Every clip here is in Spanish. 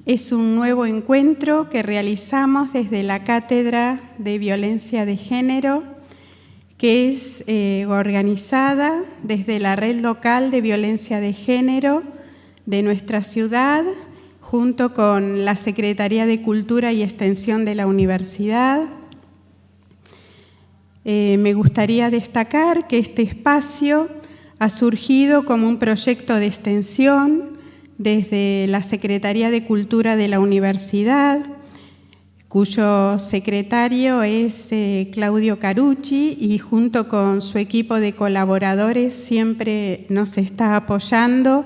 Es un nuevo encuentro que realizamos desde la Cátedra de Violencia de Género, que es organizada desde la Red Local de Violencia de Género de nuestra ciudad, junto con la Secretaría de Cultura y Extensión de la Universidad. Me gustaría destacar que este espacio ha surgido como un proyecto de extensión desde la Secretaría de Cultura de la Universidad, cuyo secretario es Claudio Carucci, y junto con su equipo de colaboradores siempre nos está apoyando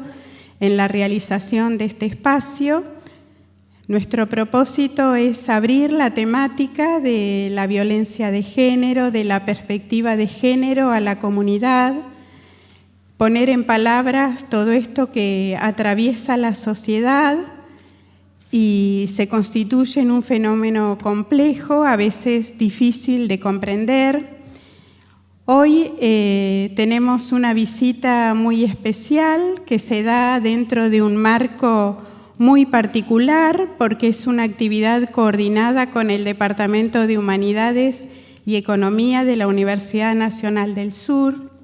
en la realización de este espacio. Nuestro propósito es abrir la temática de la violencia de género, de la perspectiva de género a la comunidad, poner en palabras todo esto que atraviesa la sociedad y se constituye en un fenómeno complejo, a veces difícil de comprender. Hoy tenemos una visita muy especial que se da dentro de un marco muy particular porque es una actividad coordinada con el Departamento de Humanidades y Economía de la Universidad Nacional del Sur.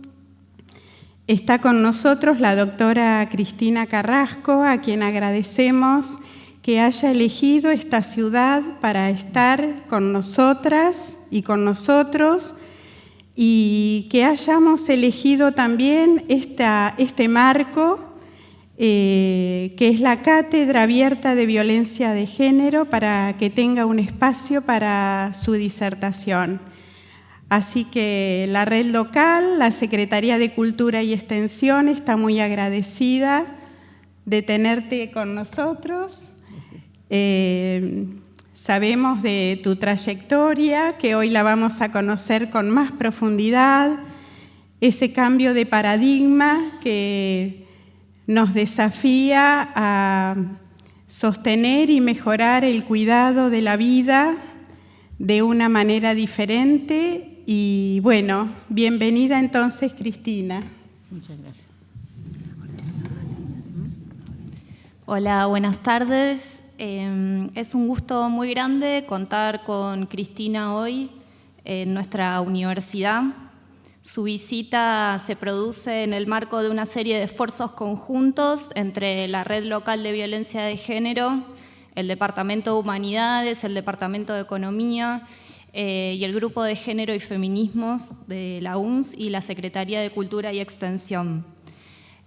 Está con nosotros la doctora Cristina Carrasco, a quien agradecemos que haya elegido esta ciudad para estar con nosotras y con nosotros, y que hayamos elegido también este marco que es la Cátedra Abierta de Violencia de Género, para que tenga un espacio para su disertación. Así que la red local, la Secretaría de Cultura y Extensión, está muy agradecida de tenerte con nosotros. Sabemos de tu trayectoria, que hoy la vamos a conocer con más profundidad, ese cambio de paradigma que nos desafía a sostener y mejorar el cuidado de la vida de una manera diferente. Y bueno, bienvenida entonces, Cristina. Muchas gracias. Hola, buenas tardes. Es un gusto muy grande contar con Cristina hoy en nuestra universidad. Su visita se produce en el marco de una serie de esfuerzos conjuntos entre la Red Local de Violencia de Género, el Departamento de Humanidades, el Departamento de Economía y el Grupo de Género y Feminismos de la UNS y la Secretaría de Cultura y Extensión.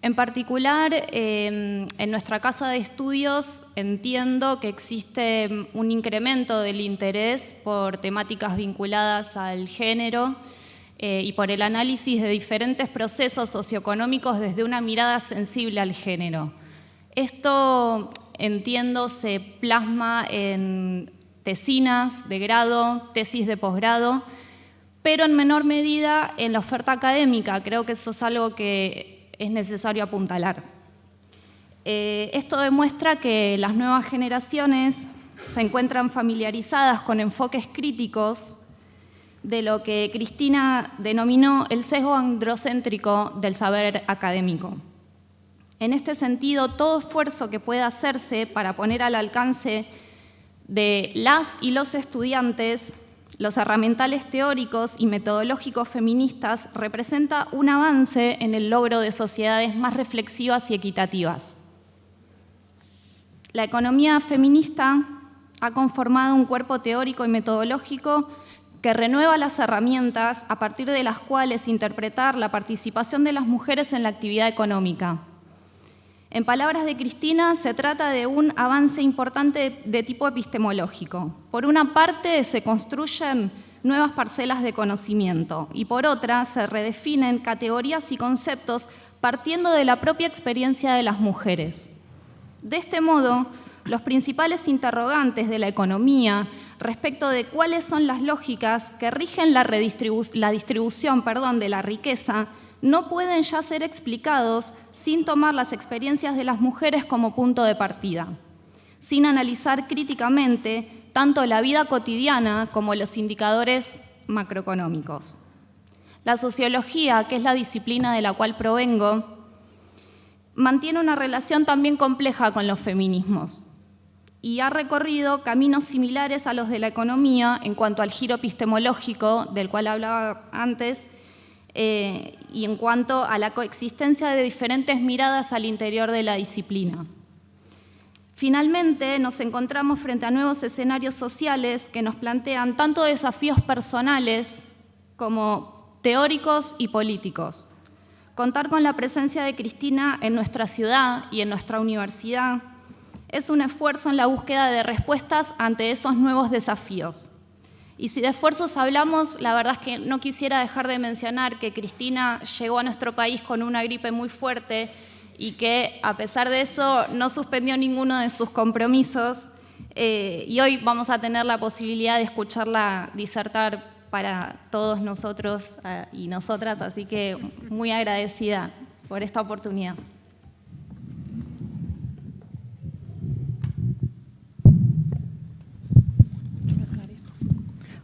En particular, en nuestra casa de estudios entiendo que existe un incremento del interés por temáticas vinculadas al género y por el análisis de diferentes procesos socioeconómicos desde una mirada sensible al género. Esto, entiendo, se plasma en tesinas de grado, tesis de posgrado, pero en menor medida en la oferta académica. Creo que eso es algo que es necesario apuntalar. Esto demuestra que las nuevas generaciones se encuentran familiarizadas con enfoques críticos de lo que Cristina denominó el sesgo androcéntrico del saber académico. En este sentido, todo esfuerzo que pueda hacerse para poner al alcance de las y los estudiantes los herramientales teóricos y metodológicos feministas representa un avance en el logro de sociedades más reflexivas y equitativas. La economía feminista ha conformado un cuerpo teórico y metodológico que renueva las herramientas a partir de las cuales interpretar la participación de las mujeres en la actividad económica. En palabras de Cristina, se trata de un avance importante de tipo epistemológico. Por una parte, se construyen nuevas parcelas de conocimiento y por otra, se redefinen categorías y conceptos partiendo de la propia experiencia de las mujeres. De este modo, los principales interrogantes de la economía respecto de cuáles son las lógicas que rigen la distribución de la riqueza no pueden ya ser explicados sin tomar las experiencias de las mujeres como punto de partida, sin analizar críticamente tanto la vida cotidiana como los indicadores macroeconómicos. La sociología, que es la disciplina de la cual provengo, mantiene una relación también compleja con los feminismos. y ha recorrido caminos similares a los de la economía en cuanto al giro epistemológico, del cual hablaba antes, y en cuanto a la coexistencia de diferentes miradas al interior de la disciplina. Finalmente, nos encontramos frente a nuevos escenarios sociales que nos plantean tanto desafíos personales como teóricos y políticos. Contar con la presencia de Cristina en nuestra ciudad y en nuestra universidad es un esfuerzo en la búsqueda de respuestas ante esos nuevos desafíos. Y si de esfuerzos hablamos, la verdad es que no quisiera dejar de mencionar que Cristina llegó a nuestro país con una gripe muy fuerte y que, a pesar de eso, no suspendió ninguno de sus compromisos. Y hoy vamos a tener la posibilidad de escucharla disertar para todos nosotros y nosotras, así que muy agradecida por esta oportunidad.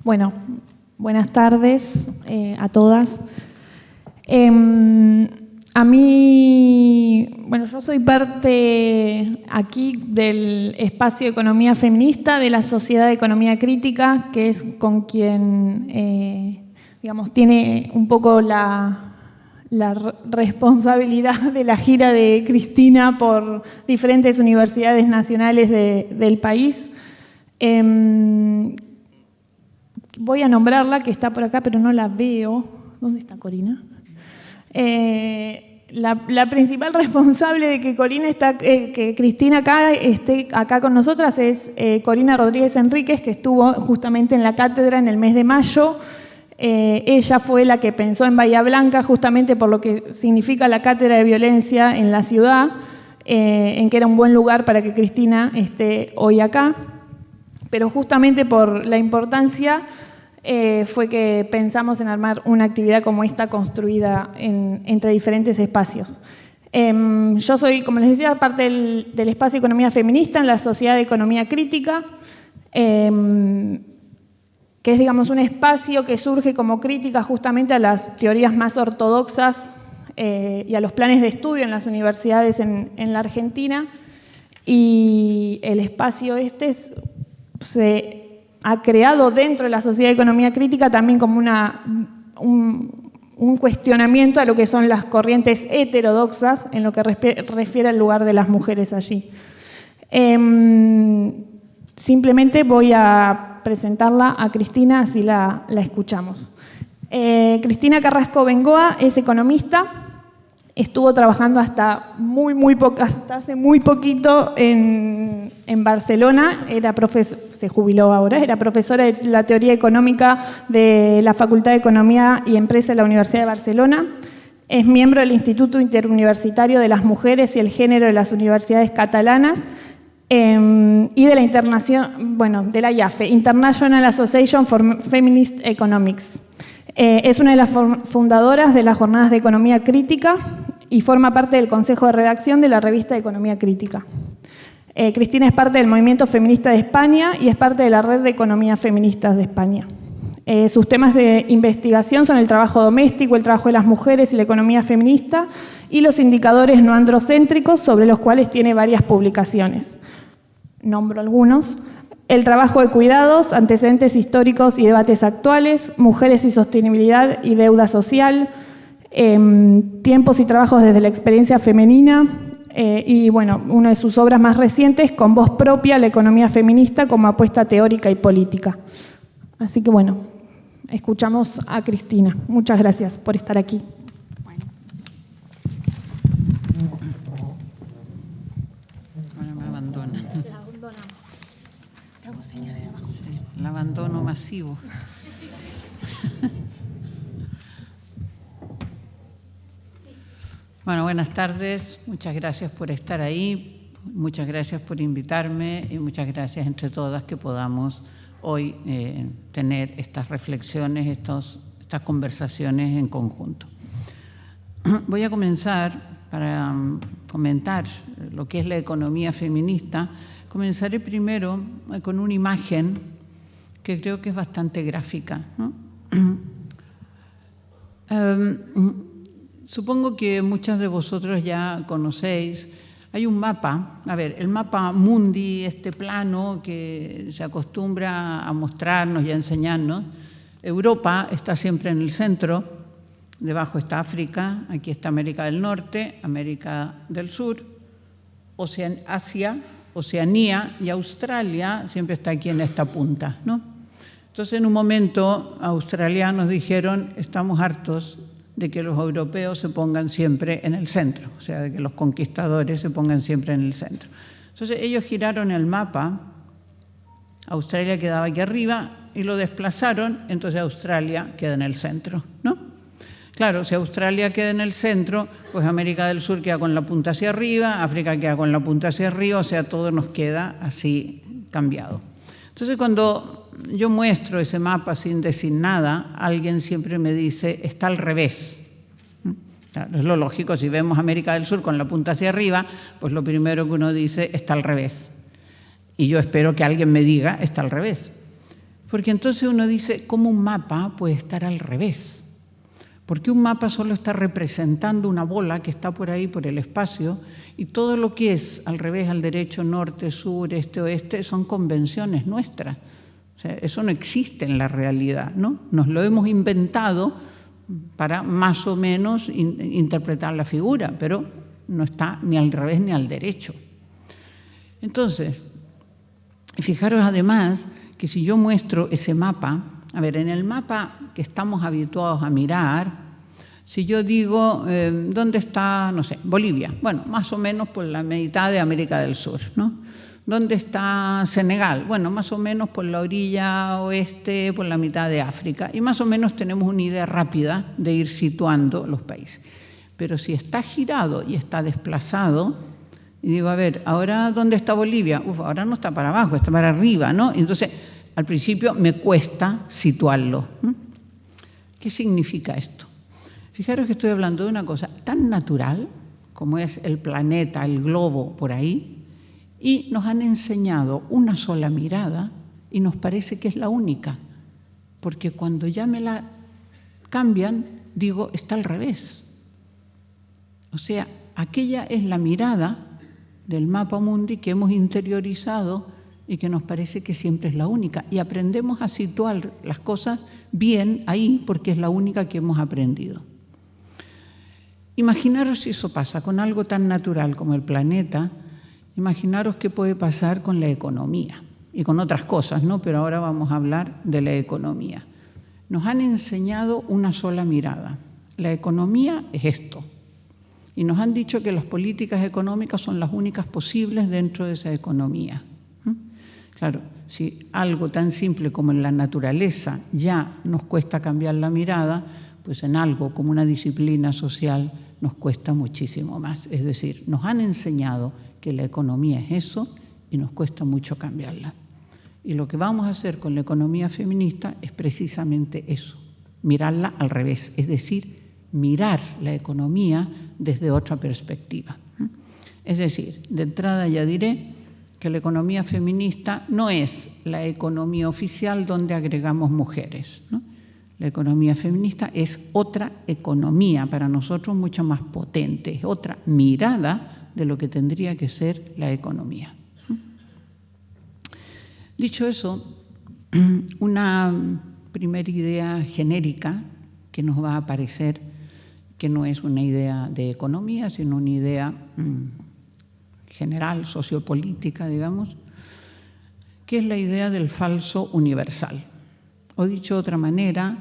Bueno, buenas tardes a todas. A mí, bueno, yo soy parte aquí del espacio de economía feminista de la Sociedad de Economía Crítica, que es con quien, digamos, tiene un poco la responsabilidad de la gira de Cristina por diferentes universidades nacionales del país. Voy a nombrarla, que está por acá, pero no la veo. ¿Dónde está Corina? La principal responsable de que Cristina esté acá con nosotras es Corina Rodríguez Enríquez, que estuvo justamente en la cátedra en el mes de mayo. Ella fue la que pensó en Bahía Blanca, justamente por lo que significa la cátedra de violencia en la ciudad, en que era un buen lugar para que Cristina esté hoy acá. Pero justamente por la importancia fue que pensamos en armar una actividad como esta construida entre diferentes espacios. Yo soy, como les decía, parte del espacio de economía feminista en la Sociedad de Economía Crítica, que es, digamos, un espacio que surge como crítica justamente a las teorías más ortodoxas y a los planes de estudio en las universidades en la Argentina. Y el espacio se ha creado dentro de la Sociedad de Economía Crítica también como un cuestionamiento a lo que son las corrientes heterodoxas en lo que refiere al lugar de las mujeres allí. Simplemente voy a presentarla a Cristina, así la escuchamos. Cristina Carrasco Bengoa es economista. Estuvo trabajando hasta hace muy poquito en Barcelona, se jubiló ahora, era profesora de la teoría económica de la Facultad de Economía y Empresa de la Universidad de Barcelona. Es miembro del Instituto Interuniversitario de las Mujeres y el Género de las Universidades Catalanas y de de la IAFE, International Association for Feminist Economics. Es una de las fundadoras de las Jornadas de Economía Crítica y forma parte del Consejo de Redacción de la revista de Economía Crítica. Cristina es parte del Movimiento Feminista de España y es parte de la Red de Economías Feministas de España. Sus temas de investigación son el trabajo doméstico, el trabajo de las mujeres y la economía feminista y los indicadores no androcéntricos, sobre los cuales tiene varias publicaciones. Nombro algunos. El trabajo de cuidados, antecedentes históricos y debates actuales, mujeres y sostenibilidad y deuda social, tiempos y trabajos desde la experiencia femenina y, bueno, una de sus obras más recientes, Con voz propia, la economía feminista como apuesta teórica y política. Así que, bueno, escuchamos a Cristina. Muchas gracias por estar aquí. El abandono masivo. Bueno, buenas tardes. Muchas gracias por estar ahí. Muchas gracias por invitarme y muchas gracias entre todas que podamos hoy tener estas reflexiones, estas conversaciones en conjunto. Voy a comenzar para comentar lo que es la economía feminista. Comenzaré primero con una imagen que creo que es bastante gráfica, ¿no? Supongo que muchas de vosotros ya conocéis Hay un mapa, a ver, el mapa mundi, este plano que se acostumbra a mostrarnos y a enseñarnos. Europa está siempre en el centro, debajo está África, aquí está América del Norte, América del Sur, Asia, Oceanía y Australia siempre está aquí en esta punta, ¿no? Entonces, en un momento, australianos dijeron, estamos hartos de que los europeos se pongan siempre en el centro, o sea, de que los conquistadores se pongan siempre en el centro. Entonces, ellos giraron el mapa, Australia quedaba aquí arriba, y lo desplazaron, entonces Australia queda en el centro, ¿no? Claro, si Australia queda en el centro, pues América del Sur queda con la punta hacia arriba, África queda con la punta hacia arriba, o sea, todo nos queda así cambiado. Entonces, cuando yo muestro ese mapa sin decir nada, alguien siempre me dice, está al revés. Claro, es lo lógico, si vemos América del Sur con la punta hacia arriba, pues lo primero que uno dice, está al revés. Y yo espero que alguien me diga, está al revés. Porque entonces uno dice, ¿cómo un mapa puede estar al revés? Porque un mapa solo está representando una bola que está por ahí, por el espacio, y todo lo que es al revés, al derecho, norte, sur, este, oeste, son convenciones nuestras. O sea, eso no existe en la realidad, ¿no? Nos lo hemos inventado para más o menos interpretar la figura, pero no está ni al revés ni al derecho. Entonces, fijaros además que si yo muestro ese mapa, a ver, en el mapa que estamos habituados a mirar, si yo digo, ¿dónde está, no sé, Bolivia? Bueno, más o menos por la mitad de América del Sur, ¿no? ¿Dónde está Senegal? Bueno, más o menos por la orilla oeste, por la mitad de África. Y más o menos tenemos una idea rápida de ir situando los países. Pero si está girado y está desplazado, y digo, a ver, ¿ahora dónde está Bolivia? Ahora no está para abajo, está para arriba, ¿no? Entonces, al principio me cuesta situarlo. ¿Qué significa esto? Fijaros que estoy hablando de una cosa tan natural como es el planeta, el globo por ahí, y nos han enseñado una sola mirada y nos parece que es la única, porque cuando ya me la cambian, digo, está al revés. O sea, aquella es la mirada del mapa mundi que hemos interiorizado y que nos parece que siempre es la única. Y aprendemos a situar las cosas bien ahí porque es la única que hemos aprendido. Imaginaros si eso pasa con algo tan natural como el planeta. Imaginaros qué puede pasar con la economía y con otras cosas, ¿no? Pero ahora vamos a hablar de la economía. Nos han enseñado una sola mirada. La economía es esto. Y nos han dicho que las políticas económicas son las únicas posibles dentro de esa economía. Claro, si algo tan simple como en la naturaleza ya nos cuesta cambiar la mirada, pues en algo como una disciplina social nos cuesta muchísimo más. Es decir, nos han enseñado que la economía es eso y nos cuesta mucho cambiarla. Y lo que vamos a hacer con la economía feminista es precisamente eso, mirarla al revés, es decir, mirar la economía desde otra perspectiva. Es decir, de entrada ya diré que la economía feminista no es la economía oficial donde agregamos mujeres, ¿no? La economía feminista es otra economía, para nosotros mucho más potente, es otra mirada de lo que tendría que ser la economía. Dicho eso, una primera idea genérica que nos va a parecer que no es una idea de economía, sino una idea general, sociopolítica, digamos, que es la idea del falso universal. O dicho de otra manera,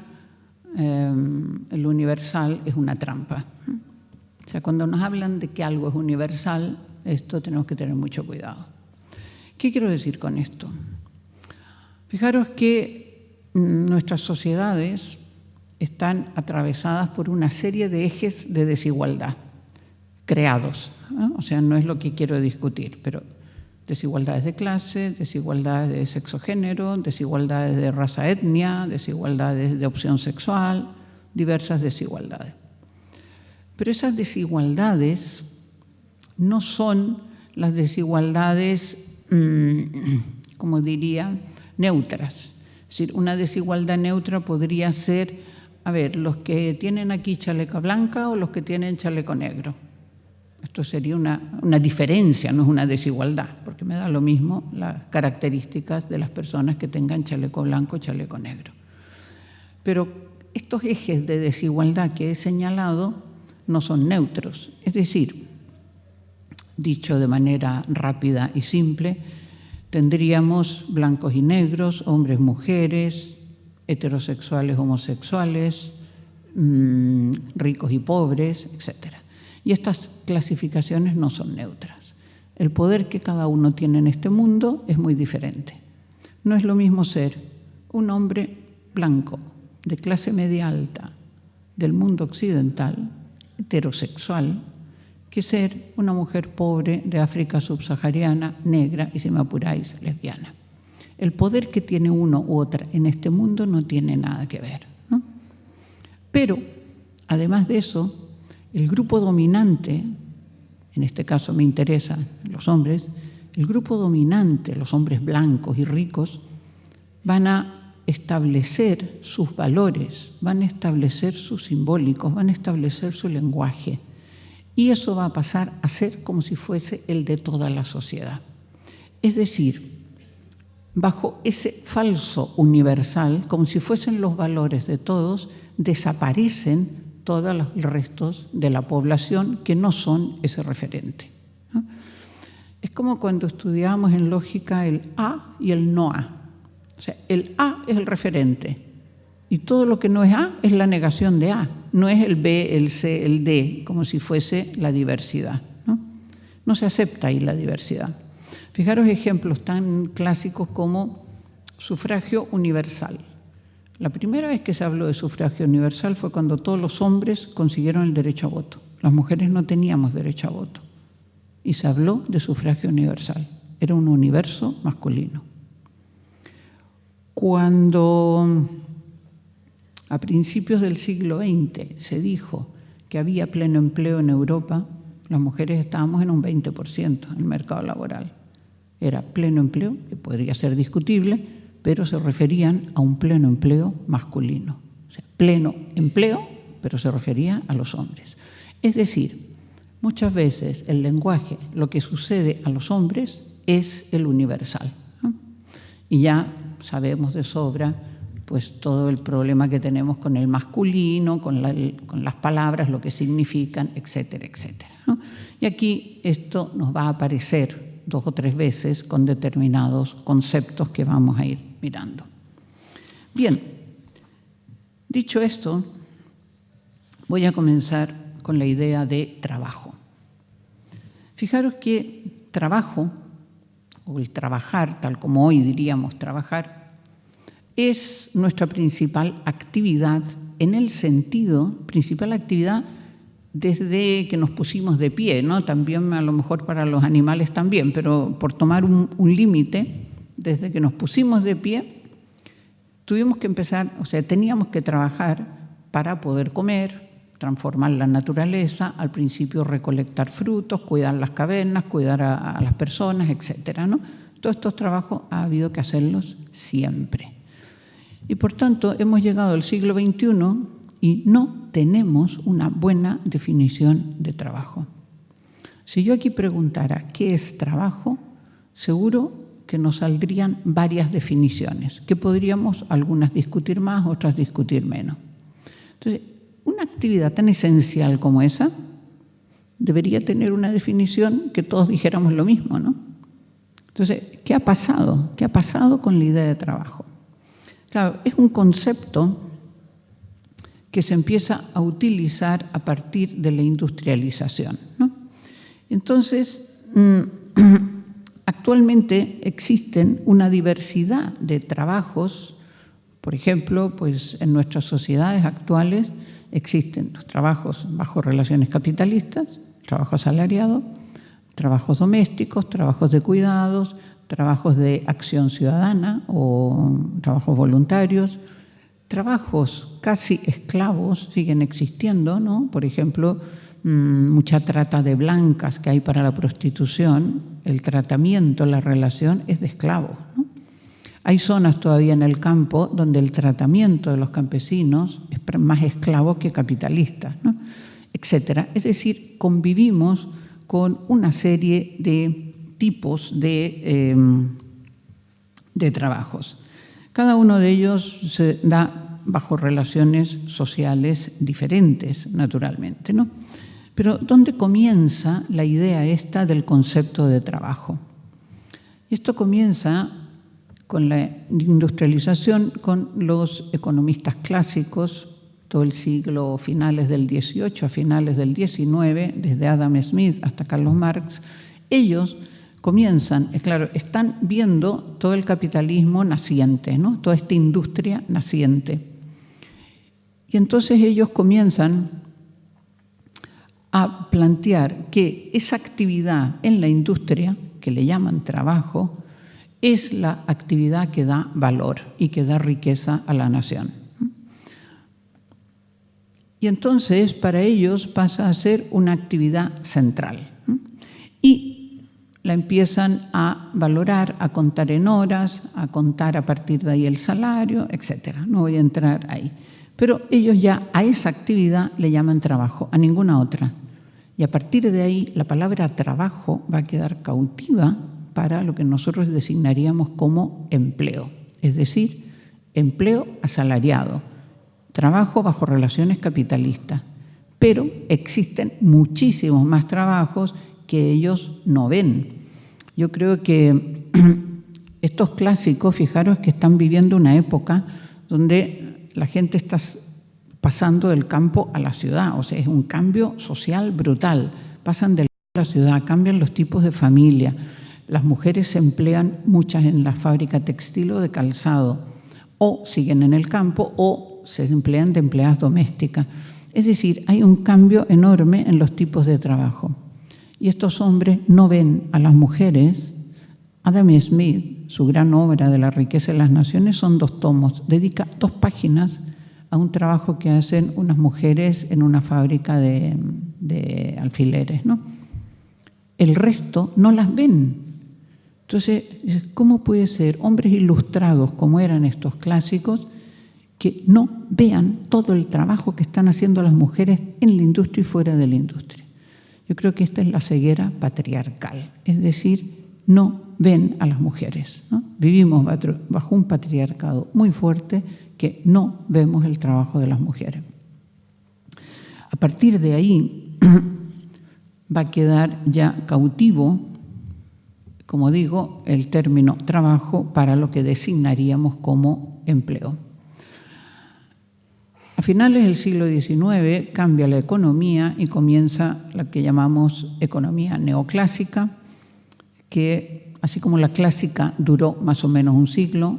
el universal es una trampa. O sea, cuando nos hablan de que algo es universal, esto tenemos que tener mucho cuidado. ¿Qué quiero decir con esto? Fijaros que nuestras sociedades están atravesadas por una serie de ejes de desigualdad creados, ¿no? O sea, no es lo que quiero discutir, pero desigualdades de clase, desigualdades de sexo-género, desigualdades de raza-etnia, desigualdades de opción sexual, diversas desigualdades. Pero esas desigualdades no son las desigualdades, como diría, neutras. Es decir, una desigualdad neutra podría ser, a ver, los que tienen aquí chaleca blanca o los que tienen chaleco negro. Esto sería una diferencia, no es una desigualdad, porque me da lo mismo las características de las personas que tengan chaleco blanco o chaleco negro. Pero estos ejes de desigualdad que he señalado no son neutros. Es decir, dicho de manera rápida y simple, tendríamos blancos y negros, hombres, mujeres, heterosexuales, homosexuales, ricos y pobres, etc. Y estas clasificaciones no son neutras. El poder que cada uno tiene en este mundo es muy diferente. No es lo mismo ser un hombre blanco, de clase media alta, del mundo occidental, heterosexual, que ser una mujer pobre de África subsahariana, negra y, si me apuráis, lesbiana. El poder que tiene uno u otra en este mundo no tiene nada que ver, ¿no? Pero, además de eso, el grupo dominante, en este caso me interesan los hombres, el grupo dominante, los hombres blancos y ricos, van a establecer sus valores, van a establecer sus simbólicos, van a establecer su lenguaje. Y eso va a pasar a ser como si fuese el de toda la sociedad. Es decir, bajo ese falso universal, como si fuesen los valores de todos, desaparecen todos los restos de la población que no son ese referente, ¿no? Es como cuando estudiábamos en lógica el A y el no A. O sea, el A es el referente y todo lo que no es A es la negación de A. No es el B, el C, el D, como si fuese la diversidad, ¿no? No se acepta ahí la diversidad. Fijaros ejemplos tan clásicos como sufragio universal. La primera vez que se habló de sufragio universal fue cuando todos los hombres consiguieron el derecho a voto. Las mujeres no teníamos derecho a voto. Y se habló de sufragio universal. Era un universo masculino. Cuando a principios del siglo XX se dijo que había pleno empleo en Europa, las mujeres estábamos en un 20% en el mercado laboral. Era pleno empleo, que podría ser discutible, pero se referían a un pleno empleo masculino. O sea, pleno empleo, pero se refería a los hombres. Es decir, muchas veces el lenguaje, lo que sucede a los hombres, es el universal, ¿no? Y ya sabemos de sobra pues todo el problema que tenemos con el masculino, con las palabras, lo que significan, etcétera, etcétera, ¿no? Y aquí esto nos va a aparecer 2 o 3 veces con determinados conceptos que vamos a ir mirando. Bien, dicho esto, voy a comenzar con la idea de trabajo. Fijaros que trabajo, o el trabajar, tal como hoy diríamos trabajar, es nuestra principal actividad en el sentido, principal actividad desde que nos pusimos de pie, ¿no? También a lo mejor para los animales también, pero por tomar un límite, desde que nos pusimos de pie, tuvimos que empezar, o sea, teníamos que trabajar para poder comer, transformar la naturaleza, al principio recolectar frutos, cuidar las cavernas, cuidar a las personas, etcétera, ¿no? Todos estos trabajos ha habido que hacerlos siempre. Y por tanto hemos llegado al siglo XXI y no tenemos una buena definición de trabajo. Si yo aquí preguntara qué es trabajo, seguro que nos saldrían varias definiciones, que podríamos algunas discutir más, otras discutir menos. Entonces, una actividad tan esencial como esa debería tener una definición que todos dijéramos lo mismo, ¿no? Entonces, ¿qué ha pasado? ¿Qué ha pasado con la idea de trabajo? Claro, es un concepto que se empieza a utilizar a partir de la industrialización, ¿no? Entonces, actualmente existen una diversidad de trabajos. Por ejemplo, pues en nuestras sociedades actuales existen los trabajos bajo relaciones capitalistas, trabajo asalariado, trabajos domésticos, trabajos de cuidados, trabajos de acción ciudadana o trabajos voluntarios, trabajos casi esclavos siguen existiendo, ¿no? Por ejemplo, mucha trata de blancas que hay para la prostitución, el tratamiento, la relación es de esclavos, ¿no? Hay zonas todavía en el campo donde el tratamiento de los campesinos es más esclavo que capitalista, ¿no? Etcétera. Es decir, convivimos con una serie de tipos de trabajos. Cada uno de ellos se da bajo relaciones sociales diferentes, naturalmente, ¿no? Pero ¿dónde comienza la idea esta del concepto de trabajo? Esto comienza con la industrialización, con los economistas clásicos, todo el siglo finales del XVIII a finales del XIX, desde Adam Smith hasta Carlos Marx. Ellos comienzan, claro, están viendo todo el capitalismo naciente, ¿no? Toda esta industria naciente. Y entonces ellos comienzan a plantear que esa actividad en la industria, que le llaman trabajo, es la actividad que da valor y que da riqueza a la nación. Y entonces para ellos pasa a ser una actividad central. Y la empiezan a valorar, a contar en horas, a contar a partir de ahí el salario, etc. No voy a entrar ahí. Pero ellos ya a esa actividad le llaman trabajo, a ninguna otra. Y a partir de ahí la palabra trabajo va a quedar cautiva para lo que nosotros designaríamos como empleo. Es decir, empleo asalariado, trabajo bajo relaciones capitalistas. Pero existen muchísimos más trabajos que ellos no ven. Yo creo que estos clásicos, fijaros que están viviendo una época donde la gente está pasando del campo a la ciudad, o sea, es un cambio social brutal. Pasan del campo a la ciudad, cambian los tipos de familia. Las mujeres se emplean muchas en la fábrica textil o de calzado, o siguen en el campo o se emplean de empleadas domésticas. Es decir, hay un cambio enorme en los tipos de trabajo. Y estos hombres no ven a las mujeres. Adam Smith, su gran obra de la riqueza de las naciones, son 2 tomos. Dedica 2 páginas a un trabajo que hacen unas mujeres en una fábrica de alfileres, ¿no? El resto no las ven. Entonces, ¿cómo puede ser hombres ilustrados como eran estos clásicos que no vean todo el trabajo que están haciendo las mujeres en la industria y fuera de la industria? Yo creo que esta es la ceguera patriarcal, es decir, no ven a las mujeres, ¿no? Vivimos bajo un patriarcado muy fuerte que no vemos el trabajo de las mujeres. A partir de ahí va a quedar ya cautivo, como digo, el término trabajo para lo que designaríamos como empleo. A finales del siglo XIX cambia la economía y comienza la que llamamos economía neoclásica, que así como la clásica duró más o menos un siglo,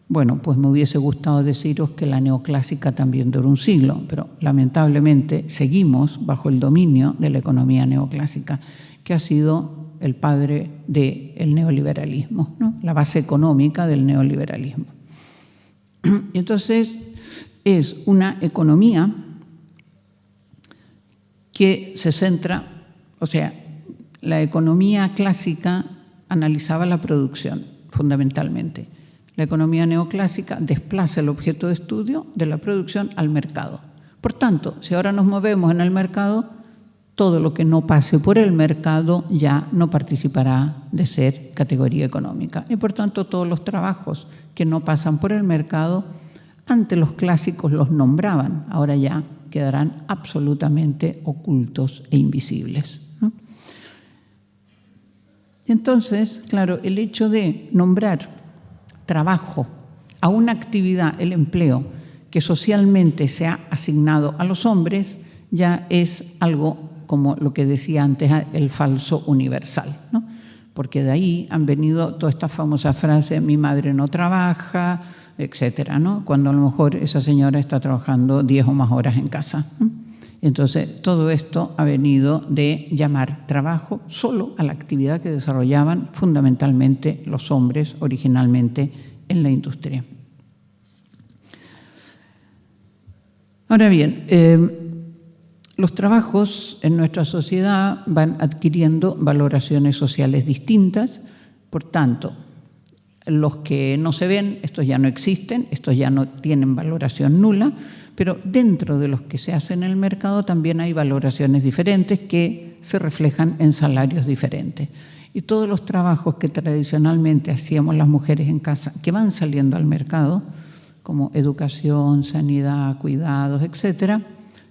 bueno, pues me hubiese gustado deciros que la neoclásica también duró un siglo, pero lamentablemente seguimos bajo el dominio de la economía neoclásica, que ha sido el padre del neoliberalismo, ¿no? La base económica del neoliberalismo. Y entonces es una economía que se centra, o sea, la economía clásica analizaba la producción fundamentalmente. La economía neoclásica desplaza el objeto de estudio de la producción al mercado. Por tanto, si ahora nos movemos en el mercado, todo lo que no pase por el mercado ya no participará de ser categoría económica. Y por tanto, todos los trabajos que no pasan por el mercado, ante los clásicos los nombraban, ahora ya quedarán absolutamente ocultos e invisibles, ¿no? Entonces, claro, el hecho de nombrar trabajo a una actividad, el empleo, que socialmente se ha asignado a los hombres, ya es algo como lo que decía antes, el falso universal, ¿no? Porque de ahí han venido toda esta famosa frase, mi madre no trabaja, etcétera, ¿no? Cuando a lo mejor esa señora está trabajando 10 o más horas en casa, ¿no? Entonces, todo esto ha venido de llamar trabajo solo a la actividad que desarrollaban fundamentalmente los hombres originalmente en la industria. Ahora bien, los trabajos en nuestra sociedad van adquiriendo valoraciones sociales distintas, por tanto, Los que no se ven, estos ya no existen, estos ya no tienen valoración nula, pero dentro de los que se hacen en el mercado también hay valoraciones diferentes que se reflejan en salarios diferentes. Y todos los trabajos que tradicionalmente hacíamos las mujeres en casa, que van saliendo al mercado, como educación, sanidad, cuidados, etcétera,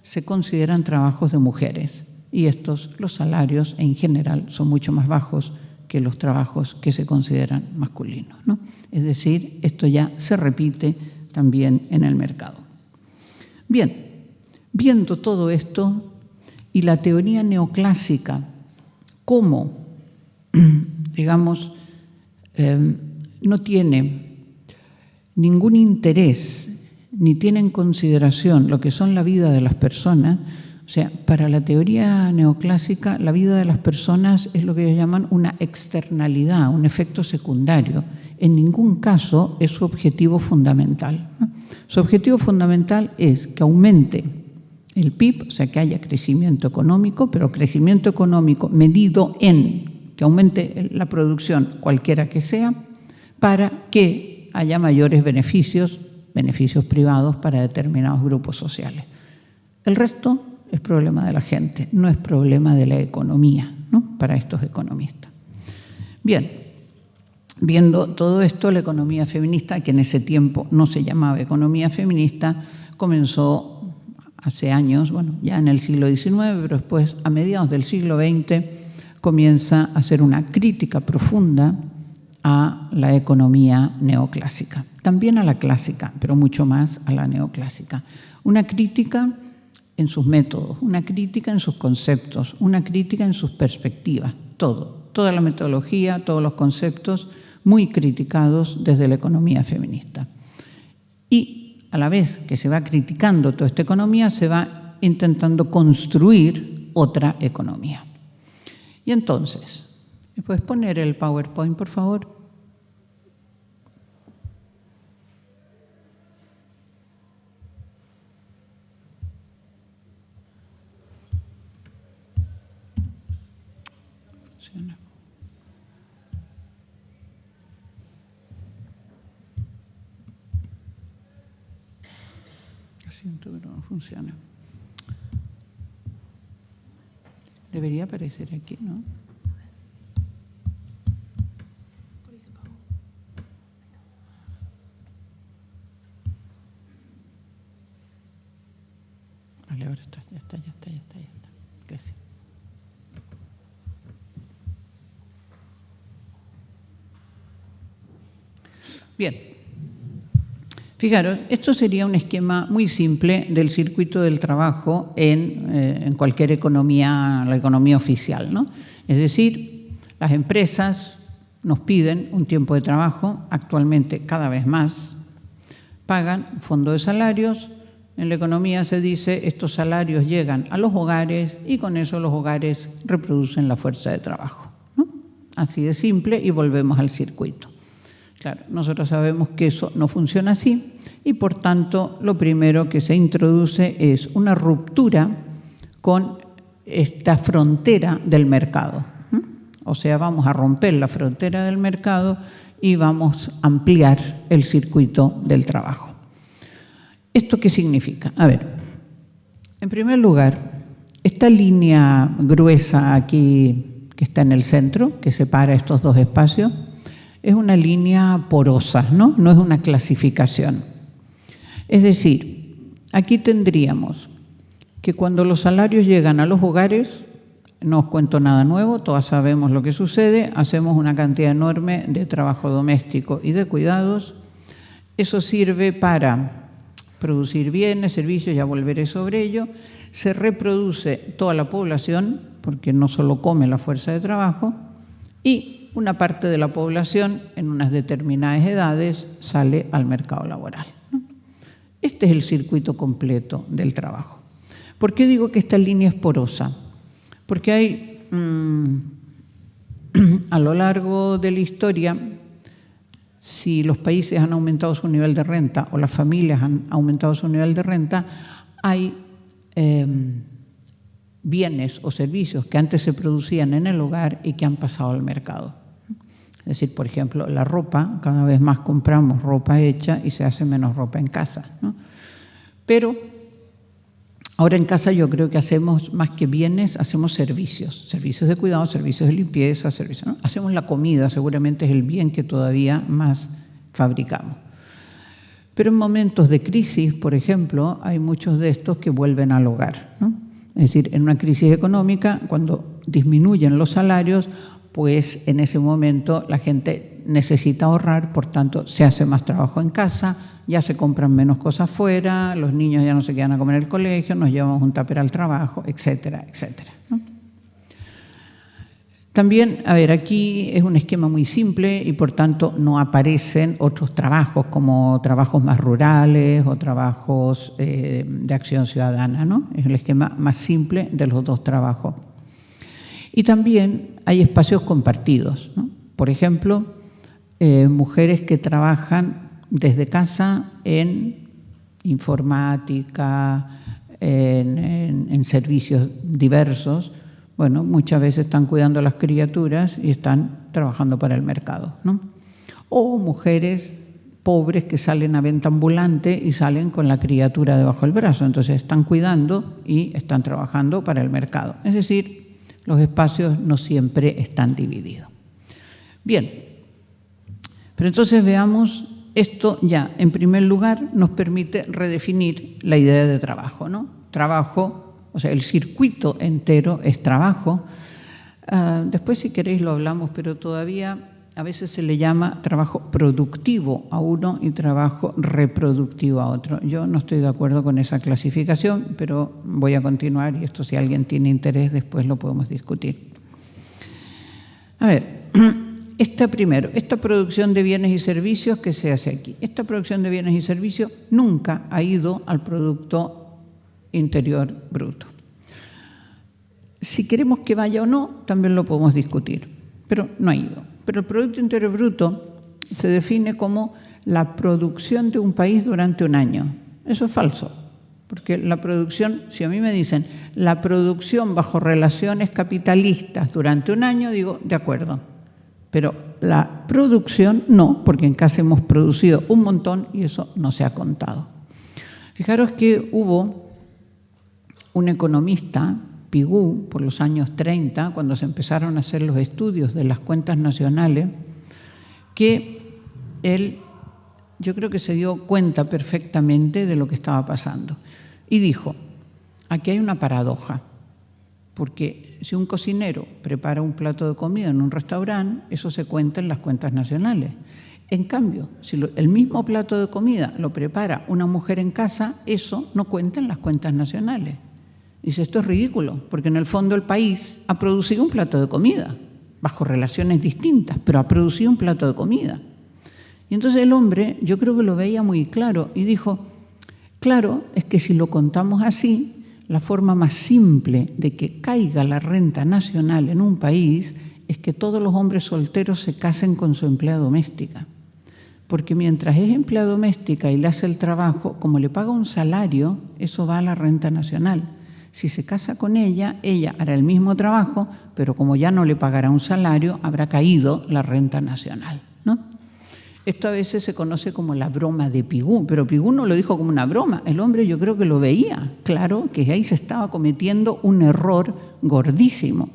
se consideran trabajos de mujeres. Y los salarios en general son mucho más bajos que los trabajos que se consideran masculinos, ¿no? Es decir, esto ya se repite también en el mercado. Bien, viendo todo esto y la teoría neoclásica, cómo, digamos, no tiene ningún interés ni tiene en consideración lo que son la vida de las personas. O sea, para la teoría neoclásica, la vida de las personas es lo que ellos llaman una externalidad, un efecto secundario. En ningún caso es su objetivo fundamental, ¿no? Su objetivo fundamental es que aumente el PIB, o sea, que haya crecimiento económico, pero crecimiento económico medido en que aumente la producción, cualquiera que sea, para que haya mayores beneficios privados para determinados grupos sociales. El resto es problema de la gente, no es problema de la economía, ¿no? Para estos economistas. Bien, viendo todo esto, la economía feminista, que en ese tiempo no se llamaba economía feminista, comenzó hace años, bueno, ya en el siglo XIX, pero después, a mediados del siglo XX, comienza a hacer una crítica profunda a la economía neoclásica. También a la clásica, pero mucho más a la neoclásica. Una crítica en sus métodos, una crítica en sus conceptos, una crítica en sus perspectivas, toda la metodología, todos los conceptos muy criticados desde la economía feminista. Y a la vez que se va criticando toda esta economía, se va intentando construir otra economía. Y entonces, ¿me puedes poner el PowerPoint, por favor? Funciona. Lo siento, pero no funciona. Debería aparecer aquí, ¿no? Vale, ahora está, ya está. Gracias. Bien. Fijaros, esto sería un esquema muy simple del circuito del trabajo en cualquier economía, la economía oficial, ¿no? Es decir, las empresas nos piden un tiempo de trabajo, actualmente cada vez más, pagan fondo de salarios. En la economía se dice estos salarios llegan a los hogares y con eso los hogares reproducen la fuerza de trabajo, ¿no? Así de simple, y volvemos al circuito. Claro, nosotros sabemos que eso no funciona así y, por tanto, lo primero que se introduce es una ruptura con esta frontera del mercado. O sea, vamos a romper la frontera del mercado y vamos a ampliar el circuito del trabajo. ¿Esto qué significa? A ver, en primer lugar, esta línea gruesa aquí que está en el centro, que separa estos dos espacios, es una línea porosa, ¿no? No es una clasificación. Es decir, aquí tendríamos que cuando los salarios llegan a los hogares, no os cuento nada nuevo, todas sabemos lo que sucede, hacemos una cantidad enorme de trabajo doméstico y de cuidados. Eso sirve para producir bienes, servicios, ya volveré sobre ello. Se reproduce toda la población, porque no solo come la fuerza de trabajo, y una parte de la población en unas determinadas edades sale al mercado laboral, ¿no? Este es el circuito completo del trabajo. ¿Por qué digo que esta línea es porosa? Porque hay, a lo largo de la historia, si los países han aumentado su nivel de renta o las familias han aumentado su nivel de renta, hay bienes o servicios que antes se producían en el hogar y que han pasado al mercado. Es decir, por ejemplo, la ropa, cada vez más compramos ropa hecha y se hace menos ropa en casa, ¿no? Pero ahora en casa yo creo que hacemos más que bienes, hacemos servicios de cuidado, servicios de limpieza, servicios, ¿no? Hacemos la comida, seguramente es el bien que todavía más fabricamos. Pero en momentos de crisis, por ejemplo, hay muchos de estos que vuelven al hogar, ¿no? Es decir, en una crisis económica, cuando disminuyen los salarios, pues en ese momento la gente necesita ahorrar, por tanto se hace más trabajo en casa, ya se compran menos cosas fuera, los niños ya no se quedan a comer en el colegio, nos llevamos un tupper al trabajo, etcétera, etcétera, ¿no? También, a ver, aquí es un esquema muy simple y por tanto no aparecen otros trabajos como trabajos más rurales o trabajos de acción ciudadana, ¿no? Es el esquema más simple de los dos trabajos. Y también hay espacios compartidos, ¿no? Por ejemplo, mujeres que trabajan desde casa en informática, en servicios diversos. Bueno, muchas veces están cuidando a las criaturas y están trabajando para el mercado, ¿no? O mujeres pobres que salen a venta ambulante y salen con la criatura debajo del brazo. Entonces están cuidando y están trabajando para el mercado. Es decir, los espacios no siempre están divididos. Bien, pero entonces veamos, esto ya en primer lugar nos permite redefinir la idea de trabajo, ¿no? Trabajo, o sea, el circuito entero es trabajo. Después, si queréis, lo hablamos, pero todavía a veces se le llama trabajo productivo a uno y trabajo reproductivo a otro. Yo no estoy de acuerdo con esa clasificación, pero voy a continuar y esto, si alguien tiene interés, después lo podemos discutir. A ver, esta producción de bienes y servicios que se hace aquí. Esta producción de bienes y servicios nunca ha ido al Producto Interior Bruto. Si queremos que vaya o no, también lo podemos discutir, pero no ha ido. Pero el Producto Interior Bruto se define como la producción de un país durante un año. Eso es falso, porque la producción, si a mí me dicen la producción bajo relaciones capitalistas durante un año, digo, de acuerdo. Pero la producción no, porque en casa hemos producido un montón y eso no se ha contado. Fijaros que hubo un economista, Pigou, por los años 30, cuando se empezaron a hacer los estudios de las cuentas nacionales, que él, yo creo que se dio cuenta perfectamente de lo que estaba pasando. Y dijo, aquí hay una paradoja, porque si un cocinero prepara un plato de comida en un restaurante, eso se cuenta en las cuentas nacionales. En cambio, si el mismo plato de comida lo prepara una mujer en casa, eso no cuenta en las cuentas nacionales. Dice, esto es ridículo, porque en el fondo el país ha producido un plato de comida, bajo relaciones distintas, pero ha producido un plato de comida. Y entonces el hombre, yo creo que lo veía muy claro y dijo, claro, es que si lo contamos así, la forma más simple de que caiga la renta nacional en un país es que todos los hombres solteros se casen con su empleada doméstica. Porque mientras es empleada doméstica y le hace el trabajo, como le paga un salario, eso va a la renta nacional. Si se casa con ella, ella hará el mismo trabajo, pero como ya no le pagará un salario, habrá caído la renta nacional, ¿no? Esto a veces se conoce como la broma de Pigou, pero Pigou no lo dijo como una broma. El hombre yo creo que lo veía, claro, que ahí se estaba cometiendo un error gordísimo.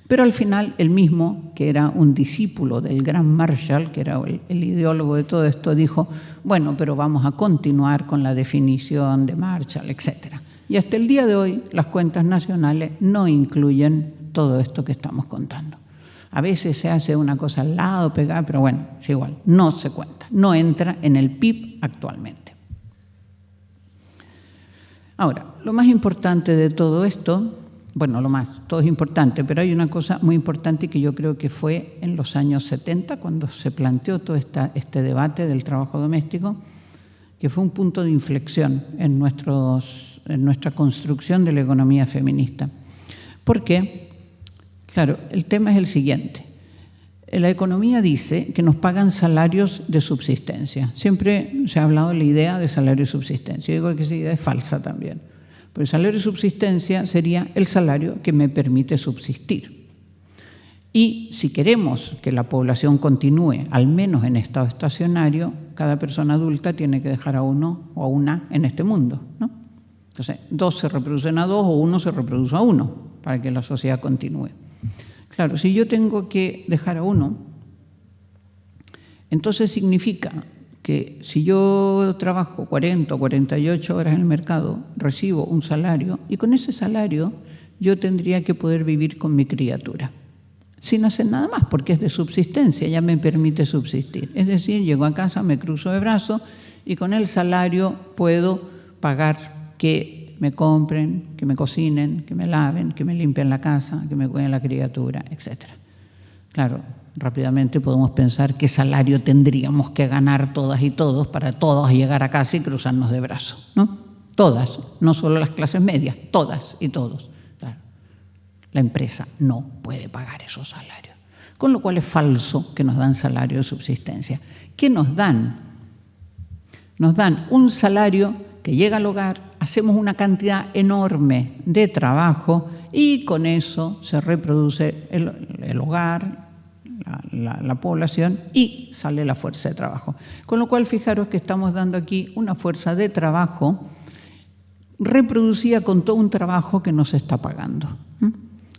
Pero al final, él mismo, que era un discípulo del gran Marshall, que era el ideólogo de todo esto, dijo, bueno, pero vamos a continuar con la definición de Marshall, etc. Y hasta el día de hoy, las cuentas nacionales no incluyen todo esto que estamos contando. A veces se hace una cosa al lado, pegada, pero bueno, es igual, no se cuenta, no entra en el PIB actualmente. Ahora, lo más importante de todo esto, bueno, todo es importante, pero hay una cosa muy importante que yo creo que fue en los años 70, cuando se planteó todo este debate del trabajo doméstico, que fue un punto de inflexión en nuestra construcción de la economía feminista. ¿Por qué? Claro, el tema es el siguiente. La economía dice que nos pagan salarios de subsistencia. Siempre se ha hablado de la idea de salario de subsistencia. Yo digo que esa idea es falsa también. Pero el salario de subsistencia sería el salario que me permite subsistir. Y si queremos que la población continúe, al menos en estado estacionario, cada persona adulta tiene que dejar a uno o a una en este mundo, ¿no? Entonces, 2 se reproducen a 2 o 1 se reproduce a 1 para que la sociedad continúe. Claro, si yo tengo que dejar a 1, entonces significa que si yo trabajo 40 o 48 horas en el mercado, recibo un salario y con ese salario yo tendría que poder vivir con mi criatura, sin hacer nada más, porque es de subsistencia, ya me permite subsistir. Es decir, llego a casa, me cruzo de brazos y con el salario puedo pagar que me compren, que me cocinen, que me laven, que me limpien la casa, que me cuiden la criatura, etc. Claro, rápidamente podemos pensar qué salario tendríamos que ganar todas y todos para todos llegar a casa y cruzarnos de brazos, ¿no? Todas, no solo las clases medias, todas y todos. Claro, la empresa no puede pagar esos salarios, con lo cual es falso que nos dan salario de subsistencia. ¿Qué nos dan? Nos dan un salario que llega al hogar, hacemos una cantidad enorme de trabajo y con eso se reproduce el hogar, la población y sale la fuerza de trabajo. Con lo cual, fijaros que estamos dando aquí una fuerza de trabajo reproducida con todo un trabajo que no se está pagando.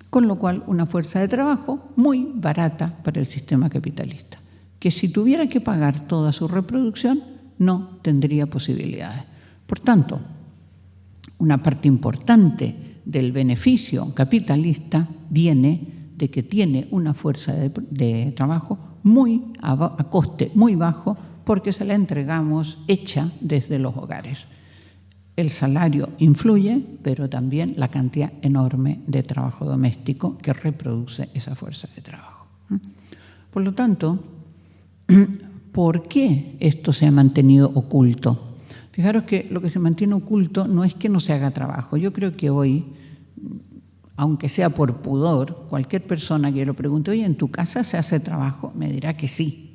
Con lo cual, una fuerza de trabajo muy barata para el sistema capitalista, que si tuviera que pagar toda su reproducción, no tendría posibilidades. Por tanto, una parte importante del beneficio capitalista viene de que tiene una fuerza de trabajo a coste muy bajo porque se la entregamos hecha desde los hogares. El salario influye, pero también la cantidad enorme de trabajo doméstico que reproduce esa fuerza de trabajo. Por lo tanto, ¿por qué esto se ha mantenido oculto? Fijaros que lo que se mantiene oculto no es que no se haga trabajo. Yo creo que hoy, aunque sea por pudor, cualquier persona que lo pregunte, oye, ¿en tu casa se hace trabajo? Me dirá que sí.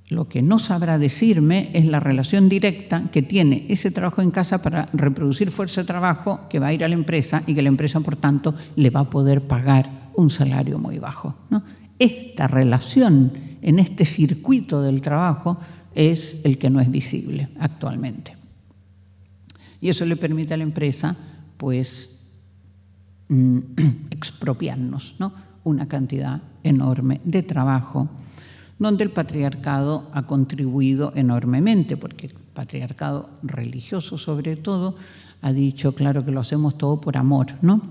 Lo que no sabrá decirme es la relación directa que tiene ese trabajo en casa para reproducir fuerza de trabajo que va a ir a la empresa y que la empresa, por tanto, le va a poder pagar un salario muy bajo, ¿no? Esta relación en este circuito del trabajo es el que no es visible actualmente. Y eso le permite a la empresa, pues, expropiarnos, ¿no? Una cantidad enorme de trabajo, donde el patriarcado ha contribuido enormemente, porque el patriarcado religioso, sobre todo, ha dicho, claro, que lo hacemos todo por amor, ¿no?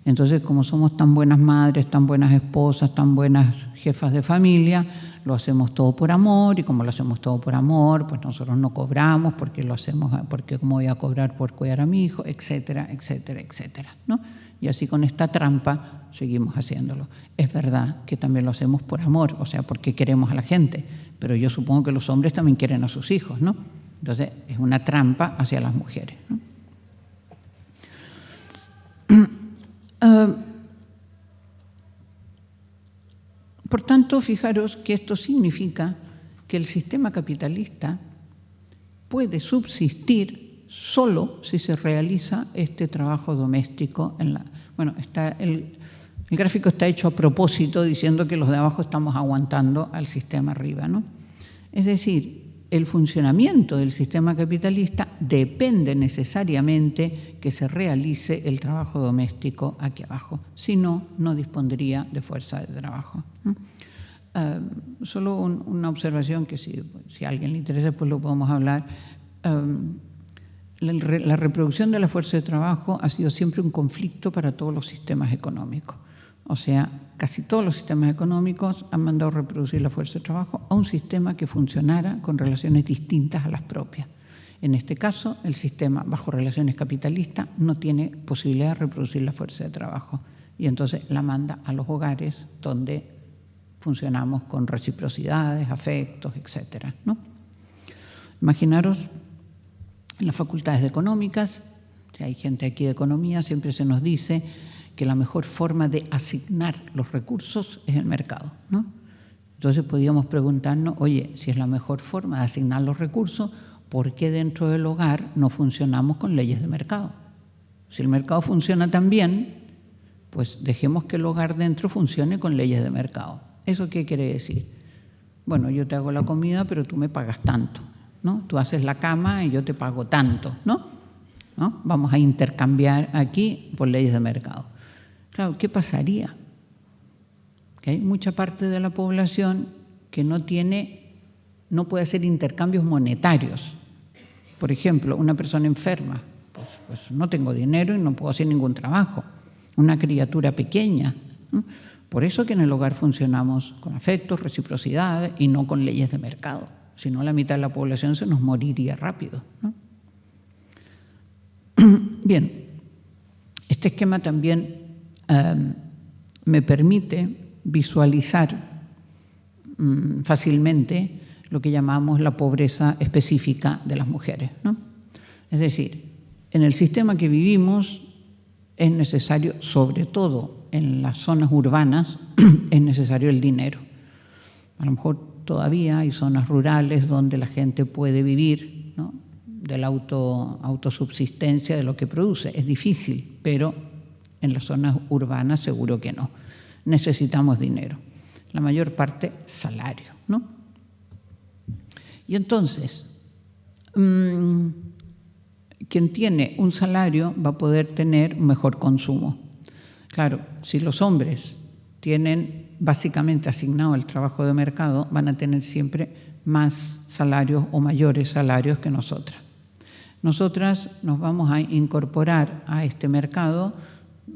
Entonces, como somos tan buenas madres, tan buenas esposas, tan buenas jefas de familia, lo hacemos todo por amor, y como lo hacemos todo por amor, pues nosotros no cobramos porque lo hacemos, porque cómo voy a cobrar por cuidar a mi hijo, etcétera, etcétera, etcétera, ¿no? Y así con esta trampa seguimos haciéndolo. Es verdad que también lo hacemos por amor, o sea, porque queremos a la gente, pero yo supongo que los hombres también quieren a sus hijos, ¿no? Entonces, es una trampa hacia las mujeres, ¿no? Por tanto, fijaros que esto significa que el sistema capitalista puede subsistir solo si se realiza este trabajo doméstico. Bueno, el gráfico está hecho a propósito diciendo que los de abajo estamos aguantando al sistema arriba, ¿no? Es decir, el funcionamiento del sistema capitalista depende necesariamente que se realice el trabajo doméstico aquí abajo. Si no, no dispondría de fuerza de trabajo. Solo una observación que si a alguien le interesa, pues lo podemos hablar. La reproducción de la fuerza de trabajo ha sido siempre un conflicto para todos los sistemas económicos. O sea, casi todos los sistemas económicos han mandado reproducir la fuerza de trabajo a un sistema que funcionara con relaciones distintas a las propias. En este caso, el sistema bajo relaciones capitalistas no tiene posibilidad de reproducir la fuerza de trabajo y entonces la manda a los hogares donde funcionamos con reciprocidades, afectos, etcétera, ¿no? Imaginaros en las facultades de económicas, si hay gente aquí de economía, siempre se nos dice que la mejor forma de asignar los recursos es el mercado, ¿no? Entonces podríamos preguntarnos, oye, si es la mejor forma de asignar los recursos, ¿por qué dentro del hogar no funcionamos con leyes de mercado? Si el mercado funciona tan bien, pues dejemos que el hogar dentro funcione con leyes de mercado. ¿Eso qué quiere decir? Bueno, yo te hago la comida, pero tú me pagas tanto, ¿no? Tú haces la cama y yo te pago tanto, ¿no? Vamos a intercambiar aquí por leyes de mercado. Claro, ¿qué pasaría? Que hay mucha parte de la población que no puede hacer intercambios monetarios. Por ejemplo, una persona enferma, pues no tengo dinero y no puedo hacer ningún trabajo. Una criatura pequeña, ¿no? Por eso que en el hogar funcionamos con afectos, reciprocidad y no con leyes de mercado. Si no, la mitad de la población se nos moriría rápido, ¿no? Bien, este esquema también me permite visualizar fácilmente lo que llamamos la pobreza específica de las mujeres, ¿no? Es decir, en el sistema que vivimos es necesario, sobre todo en las zonas urbanas, es necesario el dinero. A lo mejor todavía hay zonas rurales donde la gente puede vivir, ¿no?, de la autosubsistencia de lo que produce. Es difícil, pero en las zonas urbanas seguro que no. Necesitamos dinero. La mayor parte, salario, ¿no? Y entonces, quien tiene un salario va a poder tener un mejor consumo. Claro, si los hombres tienen básicamente asignado el trabajo de mercado, van a tener siempre más salarios o mayores salarios que nosotras. Nosotras nos vamos a incorporar a este mercado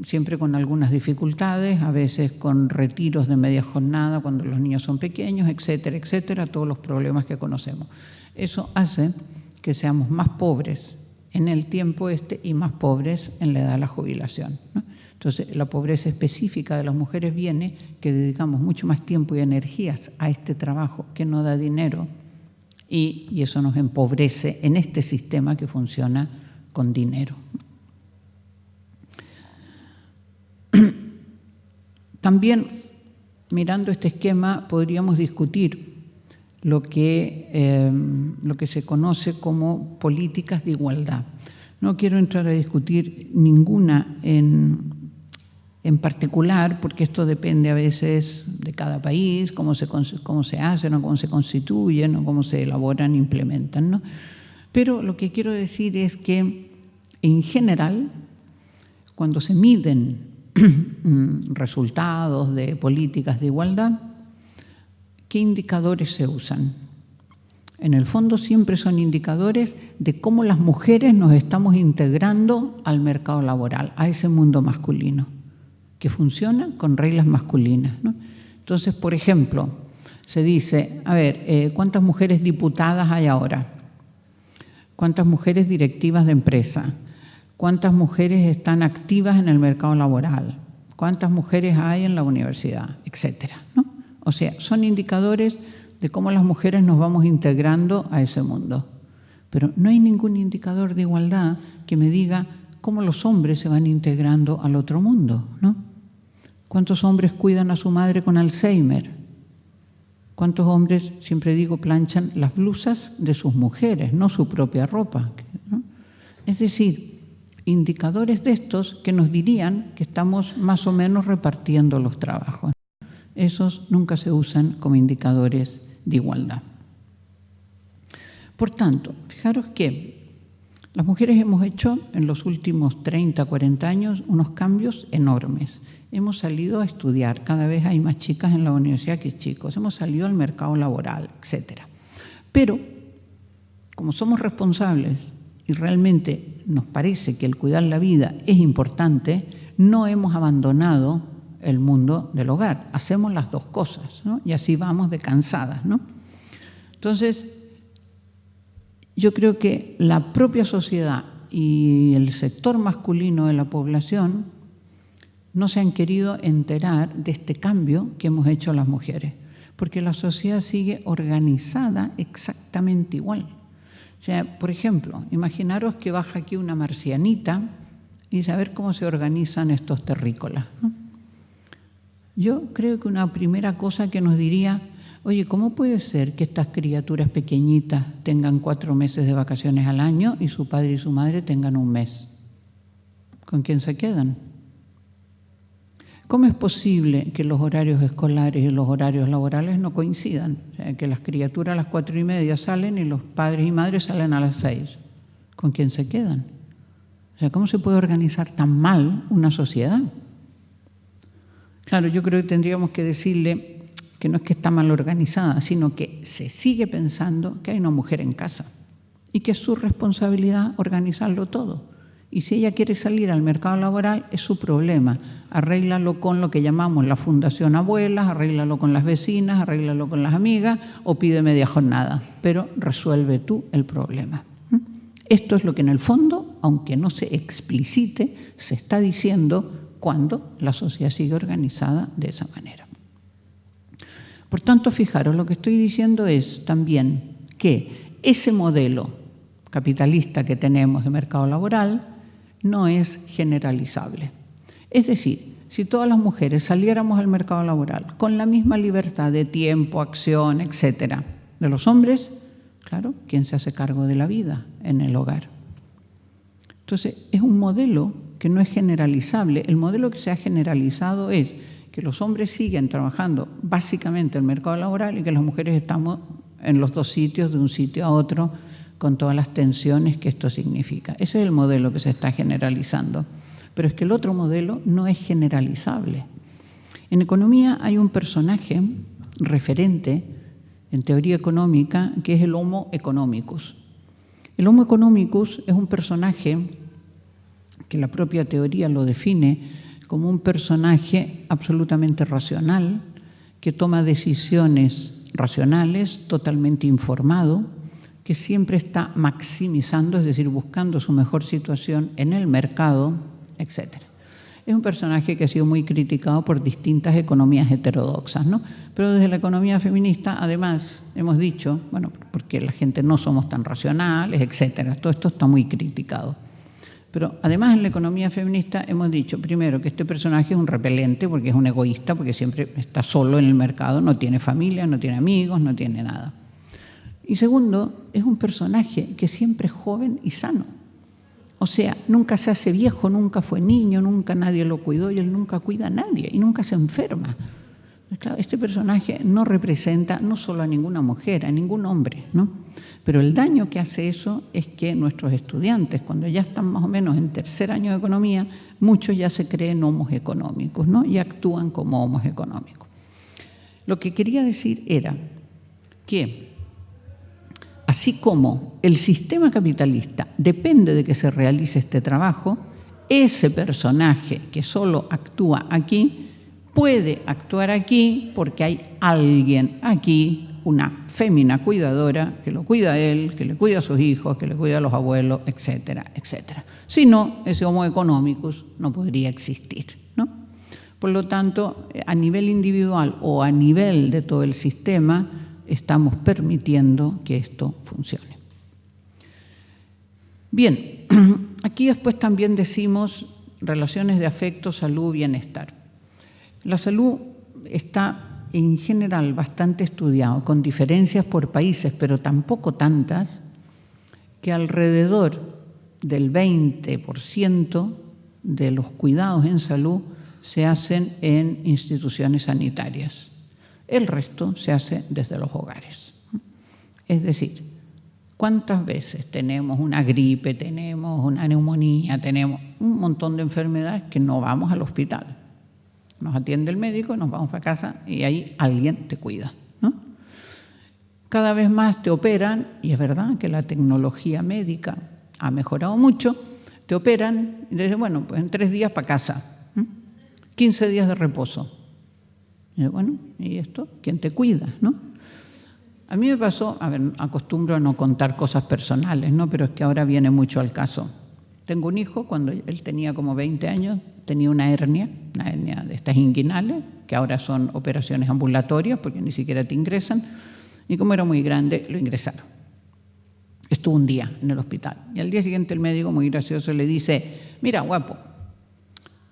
siempre con algunas dificultades, a veces con retiros de media jornada cuando los niños son pequeños, etcétera, etcétera, todos los problemas que conocemos. Eso hace que seamos más pobres en el tiempo y más pobres en la edad de la jubilación, ¿no? Entonces, la pobreza específica de las mujeres viene que dedicamos mucho más tiempo y energías a este trabajo que no da dinero y eso nos empobrece en este sistema que funciona con dinero. También, mirando este esquema, podríamos discutir lo que se conoce como políticas de igualdad. No quiero entrar a discutir ninguna en particular, porque esto depende a veces de cada país, cómo se hacen, o cómo se constituyen, o cómo se elaboran e implementan, ¿no? Pero lo que quiero decir es que, en general, cuando se miden resultados de políticas de igualdad, ¿qué indicadores se usan? En el fondo siempre son indicadores de cómo las mujeres nos estamos integrando al mercado laboral, a ese mundo masculino, que funciona con reglas masculinas, ¿no? Entonces, por ejemplo, se dice, a ver, ¿cuántas mujeres diputadas hay ahora? ¿Cuántas mujeres directivas de empresa? ¿Cuántas mujeres están activas en el mercado laboral? ¿Cuántas mujeres hay en la universidad? Etcétera, ¿no? O sea, son indicadores de cómo las mujeres nos vamos integrando a ese mundo. Pero no hay ningún indicador de igualdad que me diga cómo los hombres se van integrando al otro mundo, ¿no? ¿Cuántos hombres cuidan a su madre con Alzheimer? ¿Cuántos hombres, siempre digo, planchan las blusas de sus mujeres, no su propia ropa, ¿no? Es decir, indicadores de estos que nos dirían que estamos más o menos repartiendo los trabajos. Esos nunca se usan como indicadores de igualdad. Por tanto, fijaros que las mujeres hemos hecho en los últimos 30, 40 años unos cambios enormes. Hemos salido a estudiar, cada vez hay más chicas en la universidad que chicos, hemos salido al mercado laboral, etcétera. Pero, como somos responsables y realmente nos parece que el cuidar la vida es importante, no hemos abandonado el mundo del hogar. Hacemos las dos cosas, ¿no? Y así vamos de cansadas, ¿no? Entonces, yo creo que la propia sociedad y el sector masculino de la población no se han querido enterar de este cambio que hemos hecho las mujeres, porque la sociedad sigue organizada exactamente igual. O sea, por ejemplo, imaginaros que baja aquí una marcianita y saber cómo se organizan estos terrícolas, ¿no? Yo creo que una primera cosa que nos diría, oye, ¿cómo puede ser que estas criaturas pequeñitas tengan 4 meses de vacaciones al año y su padre y su madre tengan 1 mes? ¿Con quién se quedan? ¿Cómo es posible que los horarios escolares y los horarios laborales no coincidan? O sea, que las criaturas a las 4:30 salen y los padres y madres salen a las 6. ¿Con quién se quedan? O sea, ¿cómo se puede organizar tan mal una sociedad? Claro, yo creo que tendríamos que decirle que no es que está mal organizada, sino que se sigue pensando que hay una mujer en casa y que es su responsabilidad organizarlo todo. Y si ella quiere salir al mercado laboral, es su problema. Arréglalo con lo que llamamos la Fundación Abuelas, arréglalo con las vecinas, arréglalo con las amigas o pide media jornada. Pero resuelve tú el problema. Esto es lo que en el fondo, aunque no se explicite, se está diciendo cuando la sociedad sigue organizada de esa manera. Por tanto, fijaros, lo que estoy diciendo es también que ese modelo capitalista que tenemos de mercado laboral no es generalizable. Es decir, si todas las mujeres saliéramos al mercado laboral con la misma libertad de tiempo, acción, etcétera, de los hombres, claro, ¿quién se hace cargo de la vida en el hogar? Entonces, es un modelo que no es generalizable. El modelo que se ha generalizado es que los hombres siguen trabajando básicamente en el mercado laboral y que las mujeres estamos en los dos sitios, de un sitio a otro, con todas las tensiones que esto significa. Ese es el modelo que se está generalizando. Pero es que el otro modelo no es generalizable. En economía hay un personaje referente en teoría económica que es el Homo economicus. El Homo economicus es un personaje que la propia teoría lo define como un personaje absolutamente racional, que toma decisiones racionales, totalmente informado, que siempre está maximizando, es decir, buscando su mejor situación en el mercado, etc. Es un personaje que ha sido muy criticado por distintas economías heterodoxas, ¿no? Pero desde la economía feminista, además, hemos dicho, bueno, porque la gente no somos tan racionales, etc. Todo esto está muy criticado. Pero además en la economía feminista hemos dicho, primero, que este personaje es un repelente porque es un egoísta, porque siempre está solo en el mercado, no tiene familia, no tiene amigos, no tiene nada. Y segundo, es un personaje que siempre es joven y sano. O sea, nunca se hace viejo, nunca fue niño, nunca nadie lo cuidó y él nunca cuida a nadie y nunca se enferma. Claro, este personaje no representa no solo a ninguna mujer, a ningún hombre, ¿no? Pero el daño que hace eso es que nuestros estudiantes, cuando ya están más o menos en tercer año de economía, muchos ya se creen homos económicos, ¿no? Y actúan como homos económicos. Lo que quería decir era que así como el sistema capitalista depende de que se realice este trabajo, ese personaje que solo actúa aquí puede actuar aquí porque hay alguien aquí, una fémina cuidadora, que lo cuida a él, que le cuida a sus hijos, que le cuida a los abuelos, etcétera, etcétera. Si no, ese homo economicus no podría existir, ¿no? Por lo tanto, a nivel individual o a nivel de todo el sistema, estamos permitiendo que esto funcione. Bien, aquí después también decimos relaciones de afecto, salud, bienestar. La salud está en general bastante estudiado, con diferencias por países, pero tampoco tantas, que alrededor del 20% de los cuidados en salud se hacen en instituciones sanitarias. El resto se hace desde los hogares. Es decir, ¿cuántas veces tenemos una gripe, tenemos una neumonía, tenemos un montón de enfermedades que no vamos al hospital? Nos atiende el médico, nos vamos a casa y ahí alguien te cuida, ¿no? Cada vez más te operan, y es verdad que la tecnología médica ha mejorado mucho, te operan y te dicen, bueno, pues en 3 días para casa, 15 días de reposo. Y bueno, ¿y esto? ¿Quién te cuida, no? A mí me pasó, a ver, acostumbro a no contar cosas personales, ¿no? Pero es que ahora viene mucho al caso. Tengo un hijo, cuando él tenía como 20 años, tenía una hernia de estas inguinales, que ahora son operaciones ambulatorias porque ni siquiera te ingresan, y como era muy grande, lo ingresaron. Estuvo un día en el hospital y al día siguiente el médico, muy gracioso, le dice, mira, guapo,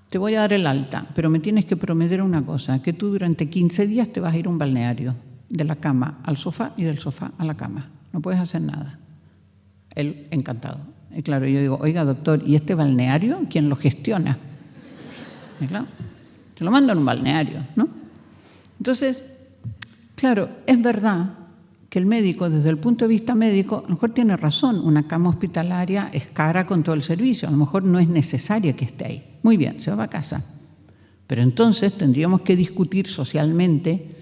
te voy a dar el alta, pero me tienes que prometer una cosa, que tú durante 15 días te vas a ir a un balneario, de la cama al sofá y del sofá a la cama, no puedes hacer nada. Él encantado. Y claro, yo digo, oiga doctor, ¿y este balneario quién lo gestiona? Y claro, te lo mandan a un balneario, ¿no? Entonces, claro, es verdad que el médico, desde el punto de vista médico, a lo mejor tiene razón, una cama hospitalaria es cara con todo el servicio, a lo mejor no es necesaria que esté ahí. Muy bien, se va a casa. Pero entonces tendríamos que discutir socialmente,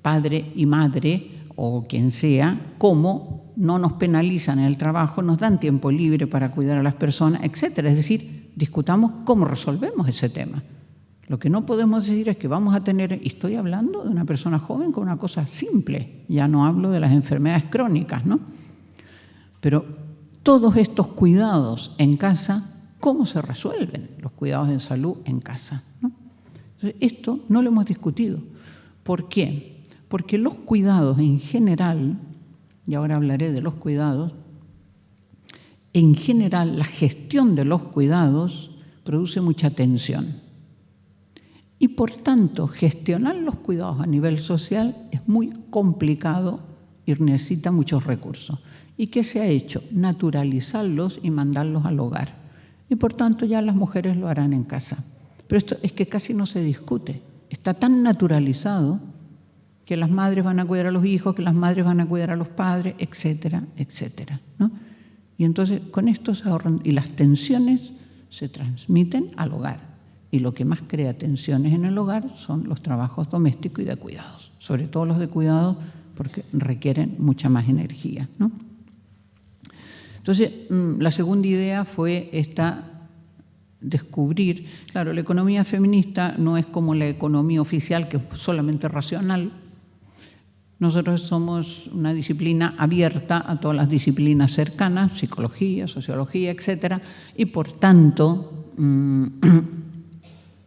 padre y madre, o quien sea, cómo no nos penalizan en el trabajo, nos dan tiempo libre para cuidar a las personas, etcétera. Es decir, discutamos cómo resolvemos ese tema. Lo que no podemos decir es que vamos a tener, y estoy hablando de una persona joven con una cosa simple, ya no hablo de las enfermedades crónicas, ¿no? Pero todos estos cuidados en casa, ¿cómo se resuelven los cuidados en salud en casa, ¿no? Entonces, esto no lo hemos discutido. ¿Por qué? Porque los cuidados en general, y ahora hablaré de los cuidados, en general la gestión de los cuidados produce mucha tensión. Y por tanto, gestionar los cuidados a nivel social es muy complicado y necesita muchos recursos. ¿Y qué se ha hecho? Naturalizarlos y mandarlos al hogar. Y por tanto ya las mujeres lo harán en casa. Pero esto es que casi no se discute. Está tan naturalizado que las madres van a cuidar a los hijos, que las madres van a cuidar a los padres, etcétera, etcétera, ¿no? Y entonces con esto se ahorran, y las tensiones se transmiten al hogar. Y lo que más crea tensiones en el hogar son los trabajos domésticos y de cuidados, sobre todo los de cuidados porque requieren mucha más energía, ¿no? Entonces, la segunda idea fue descubrir, claro, la economía feminista no es como la economía oficial, que es solamente racional. Nosotros somos una disciplina abierta a todas las disciplinas cercanas, psicología, sociología, etcétera, y por tanto,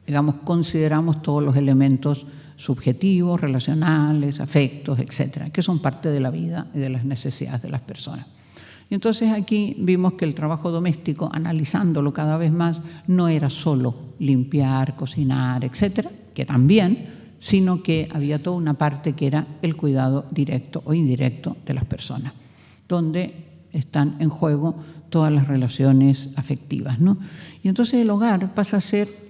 digamos, consideramos todos los elementos subjetivos, relacionales, afectos, etcétera, que son parte de la vida y de las necesidades de las personas. Y entonces aquí vimos que el trabajo doméstico, analizándolo cada vez más, no era solo limpiar, cocinar, etcétera, que también, sino que había toda una parte que era el cuidado directo o indirecto de las personas, donde están en juego todas las relaciones afectivas, ¿no? Y entonces el hogar pasa a ser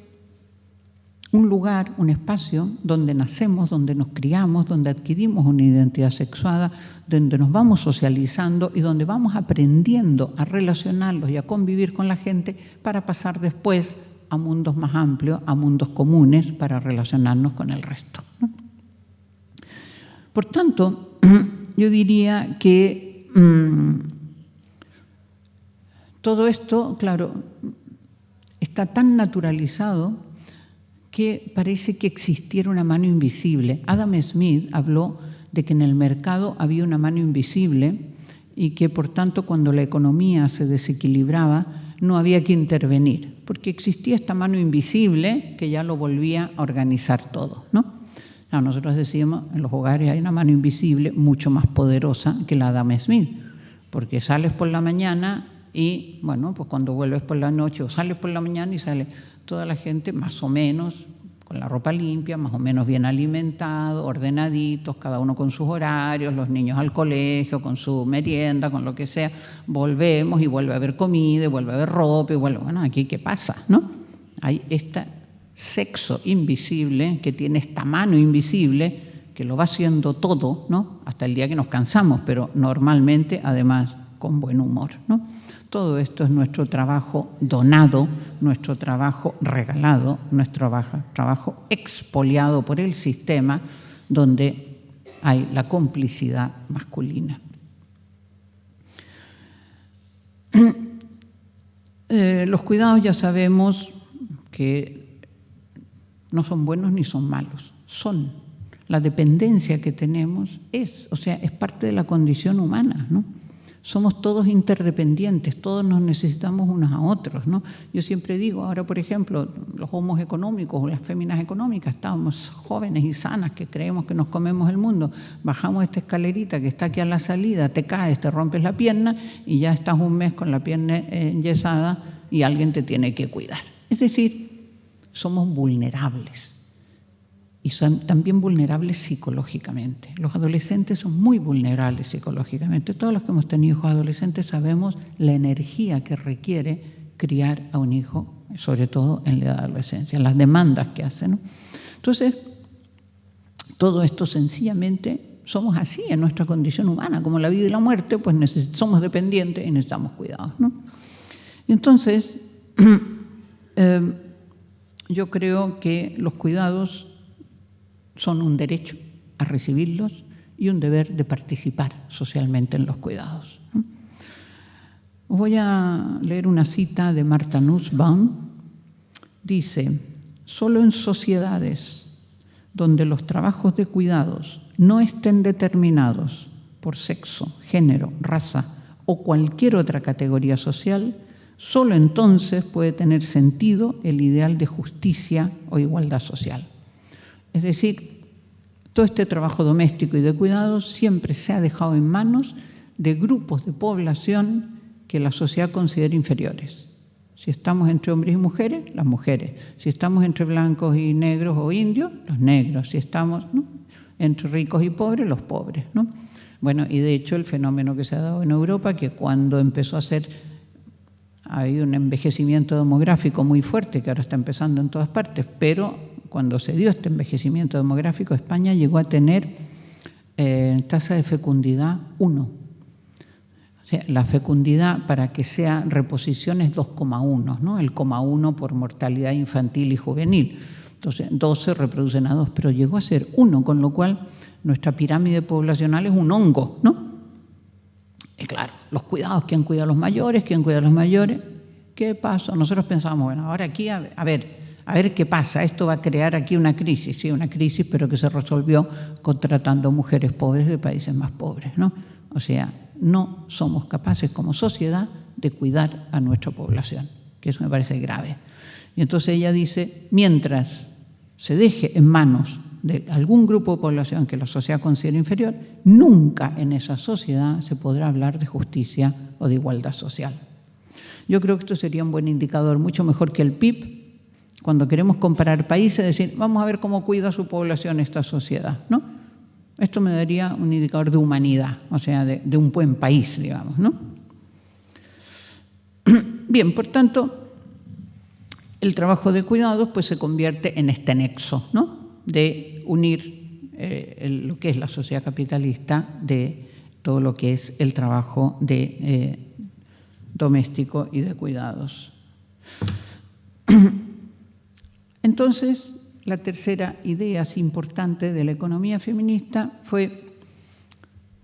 un lugar, un espacio donde nacemos, donde nos criamos, donde adquirimos una identidad sexuada, donde nos vamos socializando y donde vamos aprendiendo a relacionarlos y a convivir con la gente para pasar después a mundos más amplios, a mundos comunes para relacionarnos con el resto, ¿no? Por tanto, yo diría que todo esto, claro, está tan naturalizado que parece que existiera una mano invisible. Adam Smith habló de que en el mercado había una mano invisible y que, por tanto, cuando la economía se desequilibraba, no había que intervenir, porque existía esta mano invisible que ya lo volvía a organizar todo, ¿no? Claro, nosotros decíamos, en los hogares hay una mano invisible mucho más poderosa que la de Adam Smith, porque sales por la mañana y, bueno, pues cuando vuelves por la noche, o sales por la mañana y sale toda la gente más o menos con la ropa limpia, más o menos bien alimentado, ordenaditos, cada uno con sus horarios, los niños al colegio, con su merienda, con lo que sea. Volvemos y vuelve a haber comida, y vuelve a haber ropa, y vuelve, bueno, aquí ¿qué pasa?, ¿no? Hay este sexo invisible que tiene esta mano invisible que lo va haciendo todo, ¿no? Hasta el día que nos cansamos, pero normalmente, además, con buen humor, ¿no? Todo esto es nuestro trabajo donado, nuestro trabajo regalado, nuestro trabajo expoliado por el sistema, donde hay la complicidad masculina. Los cuidados ya sabemos que no son buenos ni son malos, son. La dependencia que tenemos es parte de la condición humana, ¿no? Somos todos interdependientes, todos nos necesitamos unos a otros, ¿no? Yo siempre digo, ahora por ejemplo, los homos económicos o las féminas económicas, estamos jóvenes y sanas que creemos que nos comemos el mundo, bajamos esta escalerita que está aquí a la salida, te caes, te rompes la pierna y ya estás un mes con la pierna enyesada y alguien te tiene que cuidar. Es decir, somos vulnerables. Y son también vulnerables psicológicamente. Los adolescentes son muy vulnerables psicológicamente. Todos los que hemos tenido hijos adolescentes sabemos la energía que requiere criar a un hijo, sobre todo en la adolescencia, las demandas que hace, ¿no? Entonces, todo esto sencillamente somos así en nuestra condición humana, como la vida y la muerte, pues somos dependientes y necesitamos cuidados, ¿no? Entonces, yo creo que los cuidados son un derecho a recibirlos y un deber de participar socialmente en los cuidados. Voy a leer una cita de Martha Nussbaum. Dice: solo en sociedades donde los trabajos de cuidados no estén determinados por sexo, género, raza o cualquier otra categoría social, solo entonces puede tener sentido el ideal de justicia o igualdad social. Es decir, todo este trabajo doméstico y de cuidados siempre se ha dejado en manos de grupos de población que la sociedad considera inferiores. Si estamos entre hombres y mujeres, las mujeres. Si estamos entre blancos y negros o indios, los negros. Si estamos, ¿no?, entre ricos y pobres, los pobres, ¿no? Bueno, y de hecho el fenómeno que se ha dado en Europa, que cuando empezó a ha habido un envejecimiento demográfico muy fuerte, que ahora está empezando en todas partes, pero cuando se dio este envejecimiento demográfico, España llegó a tener tasa de fecundidad 1. O sea, la fecundidad, para que sea reposición, es 2,1, ¿no? El 0,1 por mortalidad infantil y juvenil. Entonces, 2 se reproducen a 2, pero llegó a ser 1, con lo cual nuestra pirámide poblacional es un hongo, ¿no? Y claro, los cuidados, ¿quién cuida a los mayores? ¿Quién cuida a los mayores? ¿Qué pasa? Nosotros pensamos, bueno, ahora aquí, a ver qué pasa. Esto va a crear aquí una crisis, sí, una crisis, pero que se resolvió contratando mujeres pobres de países más pobres, ¿no? O sea, no somos capaces como sociedad de cuidar a nuestra población, que eso me parece grave. Y entonces ella dice, mientras se deje en manos de algún grupo de población que la sociedad considera inferior, nunca en esa sociedad se podrá hablar de justicia o de igualdad social. Yo creo que esto sería un buen indicador, mucho mejor que el PIB, cuando queremos comparar países, decir, vamos a ver cómo cuida su población esta sociedad, ¿no? Esto me daría un indicador de humanidad, o sea, de un buen país, digamos, ¿no? Bien, por tanto, el trabajo de cuidados pues se convierte en este nexo, ¿no?, de unir lo que es la sociedad capitalista de todo lo que es el trabajo de doméstico y de cuidados. Entonces, la tercera idea así importante de la economía feminista fue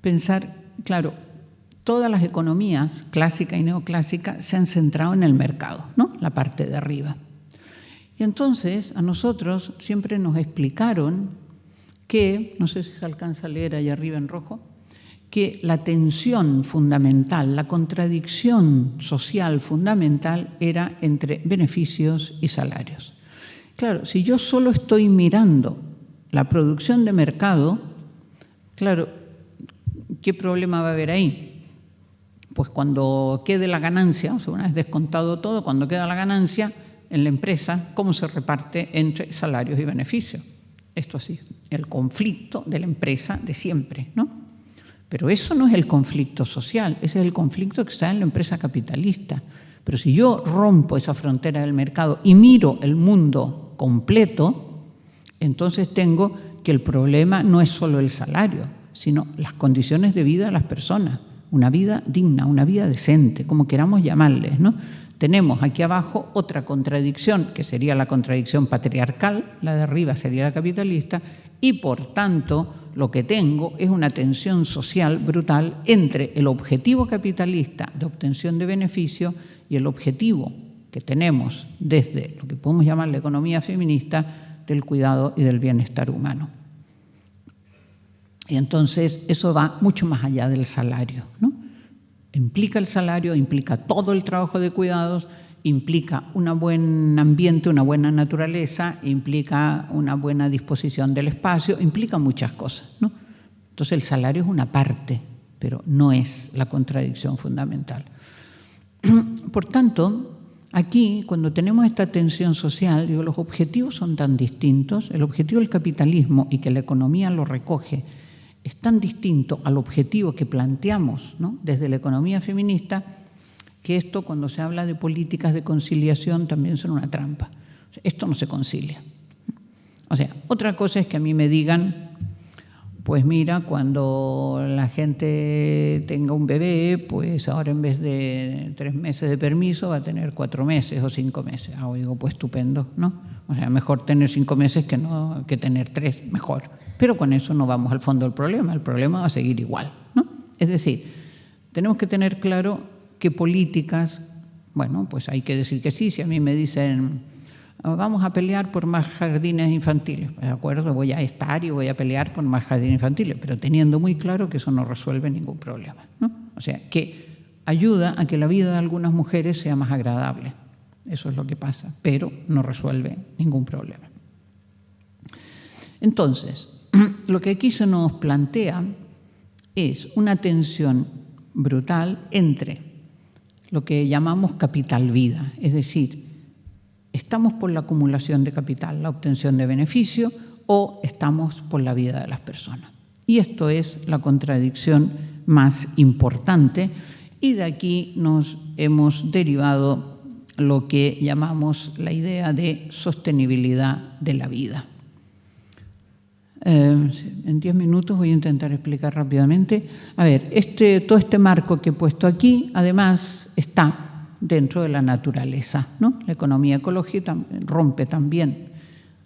pensar, claro, todas las economías, clásica y neoclásica, se han centrado en el mercado, ¿no?, la parte de arriba. Y entonces a nosotros siempre nos explicaron que, no sé si se alcanza a leer allá arriba en rojo, que la tensión fundamental, la contradicción social fundamental era entre beneficios y salarios. Claro, si yo solo estoy mirando la producción de mercado, claro, ¿qué problema va a haber ahí? Pues cuando quede la ganancia, o sea, una vez descontado todo, cuando queda la ganancia en la empresa, ¿cómo se reparte entre salarios y beneficios? Esto sí, el conflicto de la empresa de siempre, ¿no? Pero eso no es el conflicto social, ese es el conflicto que está en la empresa capitalista. Pero si yo rompo esa frontera del mercado y miro el mundo completo, entonces tengo que el problema no es solo el salario, sino las condiciones de vida de las personas, una vida digna, una vida decente, como queramos llamarles, ¿no? Tenemos aquí abajo otra contradicción, que sería la contradicción patriarcal, la de arriba sería la capitalista, y por tanto lo que tengo es una tensión social brutal entre el objetivo capitalista de obtención de beneficio y el objetivo que tenemos desde lo que podemos llamar la economía feminista del cuidado y del bienestar humano. Y entonces eso va mucho más allá del salario, ¿no? Implica el salario, implica todo el trabajo de cuidados, implica un buen ambiente, una buena naturaleza, implica una buena disposición del espacio, implica muchas cosas, ¿no? Entonces el salario es una parte, pero no es la contradicción fundamental. Por tanto, aquí, cuando tenemos esta tensión social, digo, los objetivos son tan distintos, el objetivo del capitalismo, y que la economía lo recoge, es tan distinto al objetivo que planteamos, ¿no?, desde la economía feminista, que esto, cuando se habla de políticas de conciliación, también son una trampa. Esto no se concilia. O sea, Otra cosa es que a mí me digan, pues mira, cuando la gente tenga un bebé, pues ahora en vez de 3 meses de permiso va a tener 4 meses o 5 meses. Digo, pues estupendo, ¿no? O sea, mejor tener 5 meses que tener 3, mejor. Pero con eso no vamos al fondo del problema, el problema va a seguir igual, ¿no? Es decir, tenemos que tener claro qué políticas, bueno, pues hay que decir que sí. Si a mí me dicen, vamos a pelear por más jardines infantiles, de acuerdo, voy a estar y voy a pelear por más jardines infantiles, pero teniendo muy claro que eso no resuelve ningún problema, ¿no? O sea, que ayuda a que la vida de algunas mujeres sea más agradable. Eso es lo que pasa, pero no resuelve ningún problema. Entonces, lo que aquí se nos plantea es una tensión brutal entre lo que llamamos capital-vida, es decir, ¿estamos por la acumulación de capital, la obtención de beneficio, o estamos por la vida de las personas? Y esto es la contradicción más importante, y de aquí nos hemos derivado lo que llamamos la idea de sostenibilidad de la vida. En 10 minutos voy a intentar explicar rápidamente. A ver, todo este marco que he puesto aquí, además, está dentro de la naturaleza, ¿no? La economía ecológica rompe también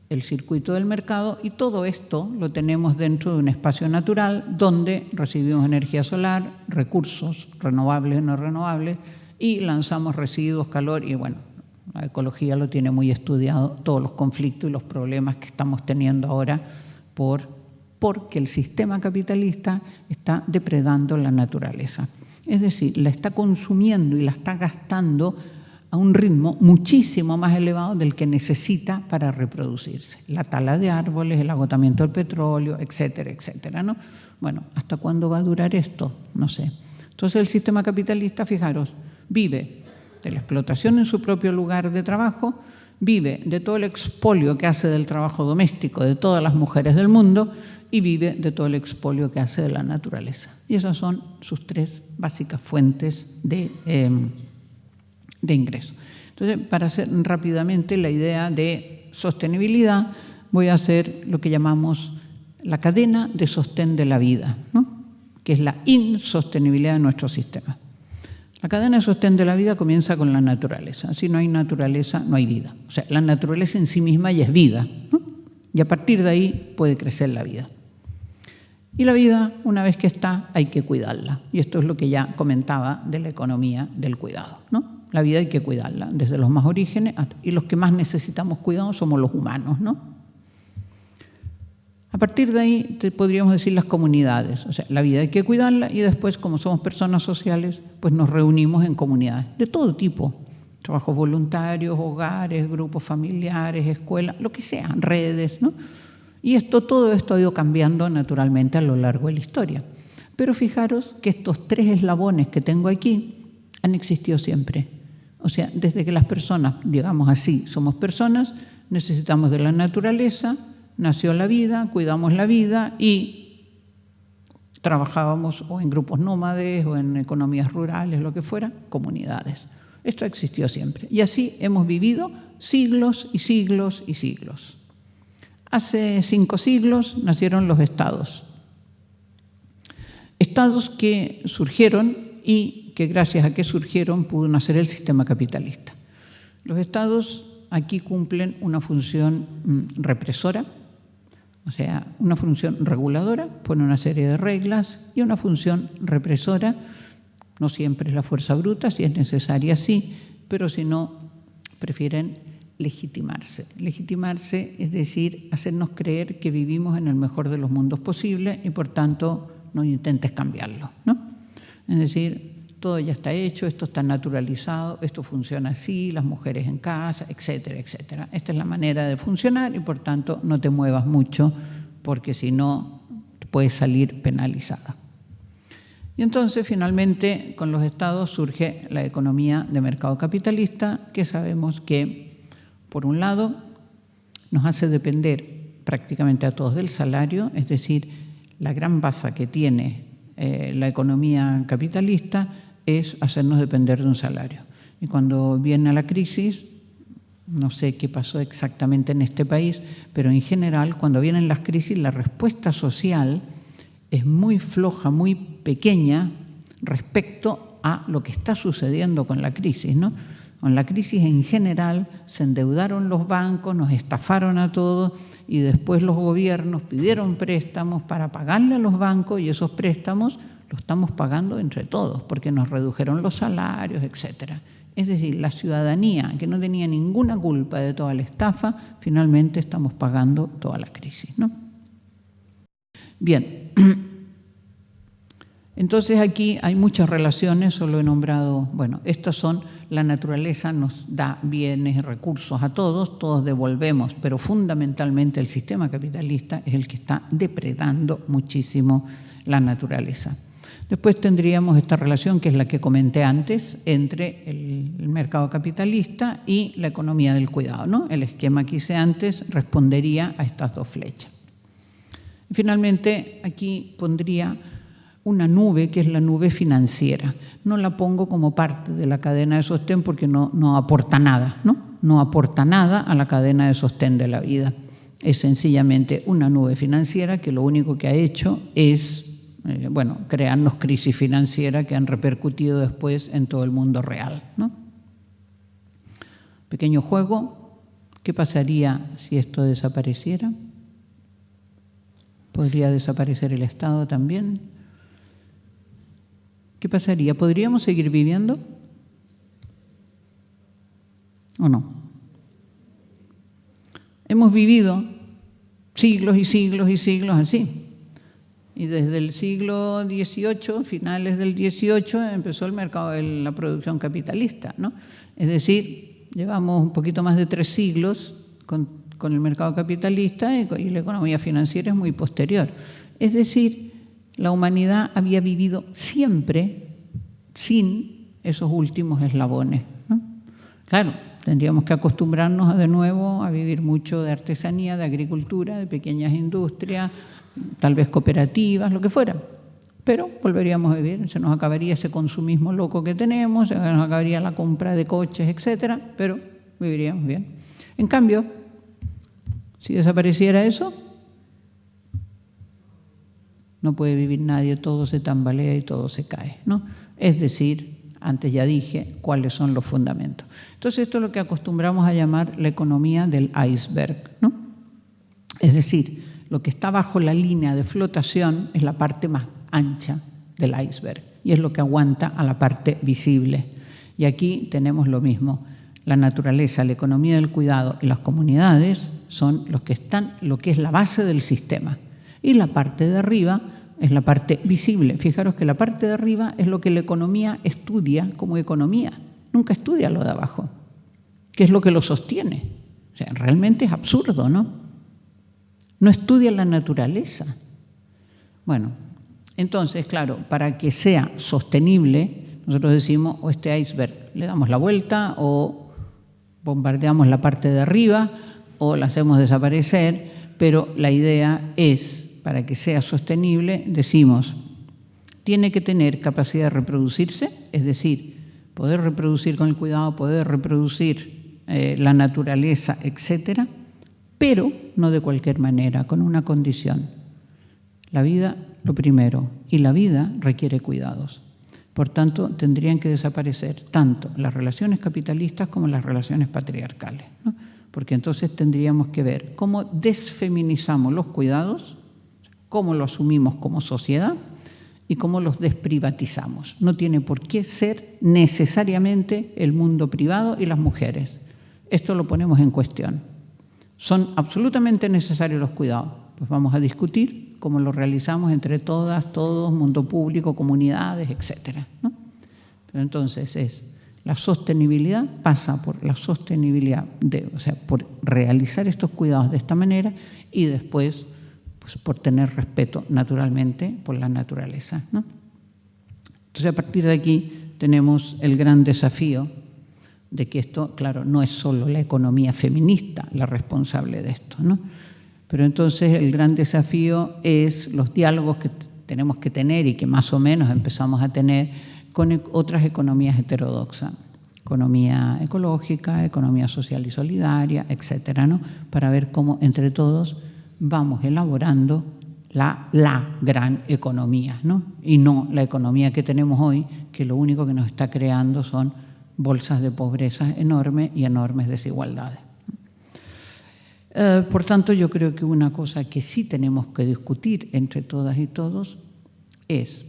el circuito del mercado, y todo esto lo tenemos dentro de un espacio natural donde recibimos energía solar, recursos renovables y no renovables, y lanzamos residuos, calor, y bueno, la ecología lo tiene muy estudiado, todos los conflictos y los problemas que estamos teniendo ahora porque el sistema capitalista está depredando la naturaleza. Es decir, la está consumiendo y la está gastando a un ritmo muchísimo más elevado del que necesita para reproducirse. La tala de árboles, el agotamiento del petróleo, etcétera, etcétera, ¿no? Bueno, ¿hasta cuándo va a durar esto? No sé. Entonces el sistema capitalista, fijaros, vive de la explotación en su propio lugar de trabajo, vive de todo el expolio que hace del trabajo doméstico de todas las mujeres del mundo y vive de todo el expolio que hace de la naturaleza. Y esas son sus 3 básicas fuentes de ingreso. Entonces, para hacer rápidamente la idea de sostenibilidad, voy a hacer lo que llamamos la cadena de sostén de la vida, ¿no? Que es la insostenibilidad de nuestro sistema. La cadena de sostén de la vida comienza con la naturaleza. Si no hay naturaleza, no hay vida. O sea, la naturaleza en sí misma ya es vida, ¿no? Y a partir de ahí puede crecer la vida. Y la vida, una vez que está, hay que cuidarla. Y esto es lo que ya comentaba de la economía del cuidado, ¿no? La vida hay que cuidarla, desde los más orígenes, y los que más necesitamos cuidado somos los humanos, ¿no? A partir de ahí podríamos decir las comunidades. O sea, la vida hay que cuidarla, y después, como somos personas sociales, pues nos reunimos en comunidades de todo tipo. Trabajos voluntarios, hogares, grupos familiares, escuelas, lo que sea, redes, ¿no? Y todo esto ha ido cambiando naturalmente a lo largo de la historia. Pero fijaros que estos 3 eslabones que tengo aquí han existido siempre. O sea, desde que las personas, digamos así, somos personas, necesitamos de la naturaleza, nació la vida, cuidamos la vida y trabajábamos o en grupos nómades o en economías rurales, lo que fuera, comunidades. Esto ha existido siempre. Y así hemos vivido siglos y siglos y siglos. Hace 5 siglos nacieron los estados. Estados que surgieron y que gracias a que surgieron pudo nacer el sistema capitalista. Los estados aquí cumplen una función represora, o sea, una función reguladora, pone una serie de reglas, y una función represora. No siempre es la fuerza bruta, si es necesaria sí, pero si no, prefieren legitimarse. Legitimarse es decir, hacernos creer que vivimos en el mejor de los mundos posible y por tanto no intentes cambiarlo, ¿no? Es decir, todo ya está hecho, esto está naturalizado, esto funciona así, las mujeres en casa, etcétera, etcétera. Esta es la manera de funcionar y por tanto no te muevas mucho porque si no puedes salir penalizada. Y entonces finalmente con los estados surge la economía de mercado capitalista, que sabemos que por un lado nos hace depender prácticamente a todos del salario, es decir, la gran base que tiene la economía capitalista es hacernos depender de un salario. Y cuando viene la crisis, no sé qué pasó exactamente en este país, pero en general, cuando vienen las crisis, la respuesta social es muy floja, muy pequeña respecto a lo que está sucediendo con la crisis, ¿no? Con la crisis en general se endeudaron los bancos, nos estafaron a todos y después los gobiernos pidieron préstamos para pagarle a los bancos y esos préstamos los estamos pagando entre todos porque nos redujeron los salarios, etcétera. Es decir, la ciudadanía, que no tenía ninguna culpa de toda la estafa, finalmente estamos pagando toda la crisis, ¿no? Bien, entonces aquí hay muchas relaciones, solo he nombrado, bueno, estas son, la naturaleza nos da bienes y recursos a todos devolvemos, pero fundamentalmente el sistema capitalista es el que está depredando muchísimo la naturaleza. Después tendríamos esta relación, que es la que comenté antes, entre el mercado capitalista y la economía del cuidado, ¿no? El esquema que hice antes respondería a estas dos flechas. Finalmente, aquí pondría una nube, que es la nube financiera. No la pongo como parte de la cadena de sostén porque no aporta nada, ¿no? No aporta nada a la cadena de sostén de la vida. Es sencillamente una nube financiera que lo único que ha hecho es crearnos crisis financiera que han repercutido después en todo el mundo real, ¿no? Pequeño juego, ¿qué pasaría si esto desapareciera? ¿Podría desaparecer el Estado también? ¿Qué pasaría? ¿Podríamos seguir viviendo? ¿O no? Hemos vivido siglos y siglos y siglos así. Y desde el siglo XVIII, finales del XVIII, empezó el mercado de la producción capitalista, ¿no? Es decir, llevamos un poquito más de 3 siglos con el mercado capitalista y la economía financiera es muy posterior. Es decir, la humanidad había vivido siempre sin esos últimos eslabones, ¿no? Claro, tendríamos que acostumbrarnos de nuevo a vivir mucho de artesanía, de agricultura, de pequeñas industrias, tal vez cooperativas, lo que fuera. Pero volveríamos a vivir, se nos acabaría ese consumismo loco que tenemos, se nos acabaría la compra de coches, etcétera, pero viviríamos bien. En cambio, si desapareciera eso, no puede vivir nadie, todo se tambalea y todo se cae, ¿no? Es decir, antes ya dije cuáles son los fundamentos. Entonces, esto es lo que acostumbramos a llamar la economía del iceberg, ¿no? Es decir, lo que está bajo la línea de flotación es la parte más ancha del iceberg y es lo que aguanta a la parte visible. Y aquí tenemos lo mismo. La naturaleza, la economía del cuidado y las comunidades son los que están, lo que es la base del sistema. Y la parte de arriba es la parte visible. Fijaros que la parte de arriba es lo que la economía estudia como economía. Nunca estudia lo de abajo, que es lo que lo sostiene. O sea, realmente es absurdo, ¿no? No estudia la naturaleza. Bueno, entonces, claro, para que sea sostenible, nosotros decimos, o este iceberg le damos la vuelta, o bombardeamos la parte de arriba, o la hacemos desaparecer, pero la idea es, para que sea sostenible, decimos, tiene que tener capacidad de reproducirse, es decir, poder reproducir con el cuidado, poder reproducir la naturaleza, etcétera, pero no de cualquier manera, con una condición. La vida, lo primero, y la vida requiere cuidados. Por tanto, tendrían que desaparecer tanto las relaciones capitalistas como las relaciones patriarcales, ¿no? Porque entonces tendríamos que ver cómo desfeminizamos los cuidados, cómo lo asumimos como sociedad y cómo los desprivatizamos. No tiene por qué ser necesariamente el mundo privado y las mujeres. Esto lo ponemos en cuestión. ¿Son absolutamente necesarios los cuidados? Pues vamos a discutir cómo lo realizamos entre todas, todos, mundo público, comunidades, etcétera, ¿no? Pero entonces la sostenibilidad pasa por la sostenibilidad, por realizar estos cuidados de esta manera y después pues, por tener respeto naturalmente por la naturaleza, ¿no? Entonces a partir de aquí tenemos el gran desafío de que esto, claro, no es solo la economía feminista la responsable de esto, ¿no? Pero entonces el gran desafío es los diálogos que tenemos que tener y que más o menos empezamos a tener con otras economías heterodoxas, economía ecológica, economía social y solidaria, etcétera, ¿no? Para ver cómo entre todos vamos elaborando la gran economía, ¿no? Y no la economía que tenemos hoy, que lo único que nos está creando son bolsas de pobreza enormes y enormes desigualdades. Por tanto, yo creo que una cosa que sí tenemos que discutir entre todas y todos es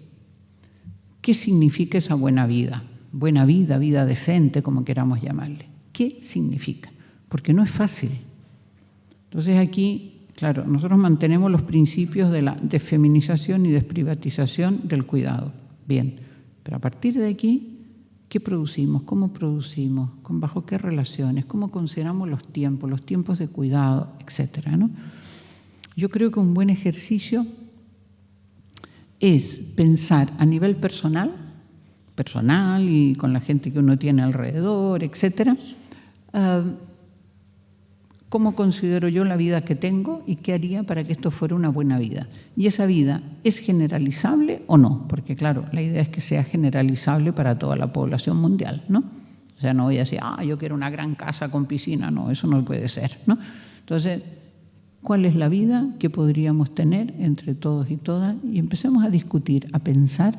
qué significa esa buena vida, vida decente, como queramos llamarle. ¿Qué significa? Porque no es fácil. Entonces aquí, claro, nosotros mantenemos los principios de la desfeminización y desprivatización del cuidado. Bien, pero a partir de aquí, ¿qué producimos? ¿Cómo producimos? ¿Bajo qué relaciones? ¿Cómo consideramos los tiempos de cuidado, etcétera, ¿no? Yo creo que un buen ejercicio es pensar a nivel personal y con la gente que uno tiene alrededor, etcétera, cómo considero yo la vida que tengo y qué haría para que esto fuera una buena vida. Y esa vida, ¿es generalizable o no? Porque claro, la idea es que sea generalizable para toda la población mundial, ¿no? O sea, no voy a decir, yo quiero una gran casa con piscina, no, eso no puede ser, ¿no? Entonces, ¿cuál es la vida que podríamos tener entre todos y todas? Y empecemos a discutir, a pensar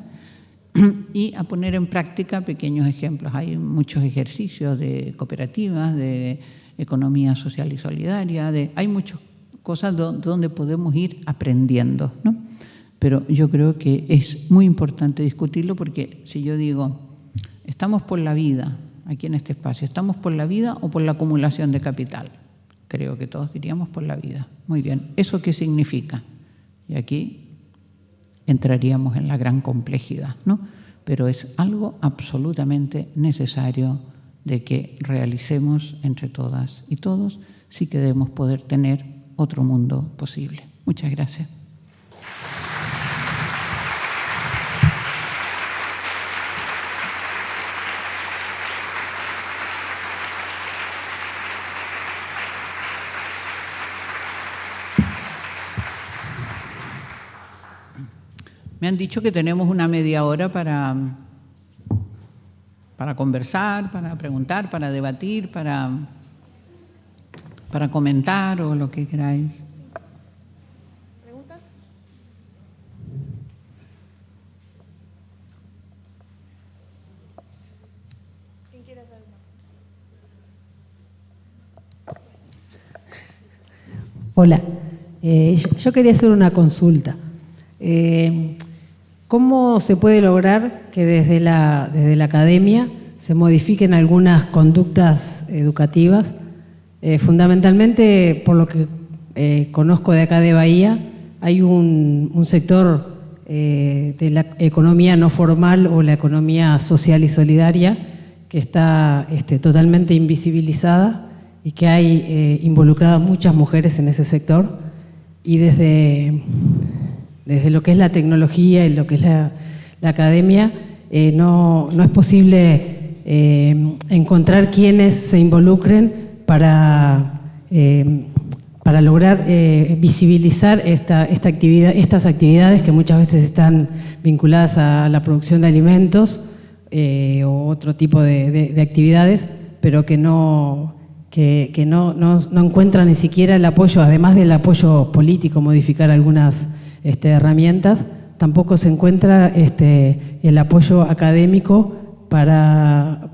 y a poner en práctica pequeños ejemplos. Hay muchos ejercicios de cooperativas, de economía social y solidaria, hay muchas cosas donde podemos ir aprendiendo, ¿no? Pero yo creo que es muy importante discutirlo porque si yo digo, estamos por la vida, aquí en este espacio, ¿estamos por la vida o por la acumulación de capital? Creo que todos diríamos por la vida. Muy bien, ¿eso qué significa? Y aquí entraríamos en la gran complejidad, ¿no? Pero es algo absolutamente necesario de que realicemos entre todas y todos si queremos poder tener otro mundo posible. Muchas gracias. Me han dicho que tenemos una media hora para conversar, para preguntar, para debatir, para comentar o lo que queráis. ¿Preguntas? ¿Quién quiere hacer una? Hola, yo quería hacer una consulta. ¿Cómo se puede lograr que desde la academia se modifiquen algunas conductas educativas? Fundamentalmente, por lo que conozco de acá de Bahía, hay un sector de la economía no formal o la economía social y solidaria que está totalmente invisibilizada y que hay involucradas muchas mujeres en ese sector, y desde lo que es la tecnología y lo que es la academia, no es posible encontrar quienes se involucren para lograr visibilizar estas actividades que muchas veces están vinculadas a la producción de alimentos o otro tipo de actividades, pero que no encuentran ni siquiera el apoyo, además del apoyo político, modificar algunas herramientas, tampoco se encuentra el apoyo académico para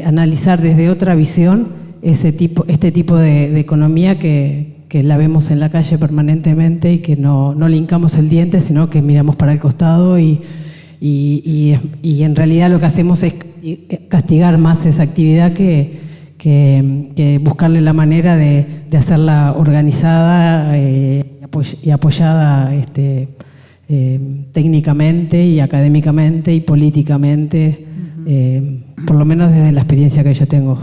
analizar desde otra visión este tipo de economía que la vemos en la calle permanentemente y que no le hincamos el diente, sino que miramos para el costado y en realidad lo que hacemos es castigar más esa actividad que buscarle la manera de hacerla organizada y apoyada técnicamente y académicamente y políticamente, por lo menos desde la experiencia que yo tengo.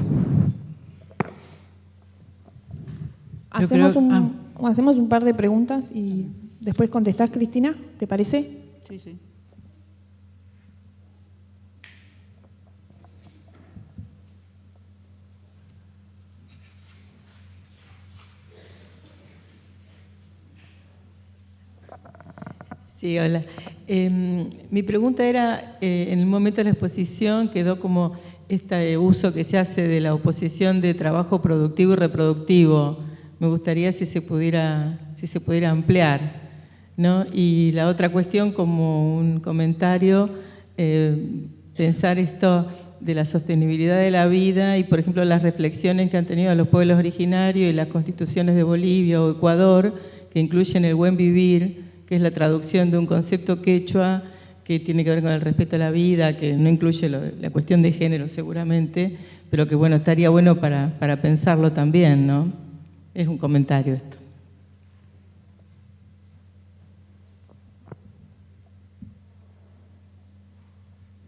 Hacemos un par de preguntas y después contestás, Cristina, ¿te parece? Sí, sí. Sí, hola. Mi pregunta era, en el momento de la exposición quedó como este uso que se hace de la oposición de trabajo productivo y reproductivo. Me gustaría si se pudiera ampliar, ¿no? Y la otra cuestión, como un comentario, pensar esto de la sostenibilidad de la vida y, por ejemplo, las reflexiones que han tenido los pueblos originarios y las constituciones de Bolivia o Ecuador, que incluyen el buen vivir, que es la traducción de un concepto quechua que tiene que ver con el respeto a la vida, que no incluye la cuestión de género seguramente, pero que bueno, estaría bueno para pensarlo también, ¿no? Es un comentario esto.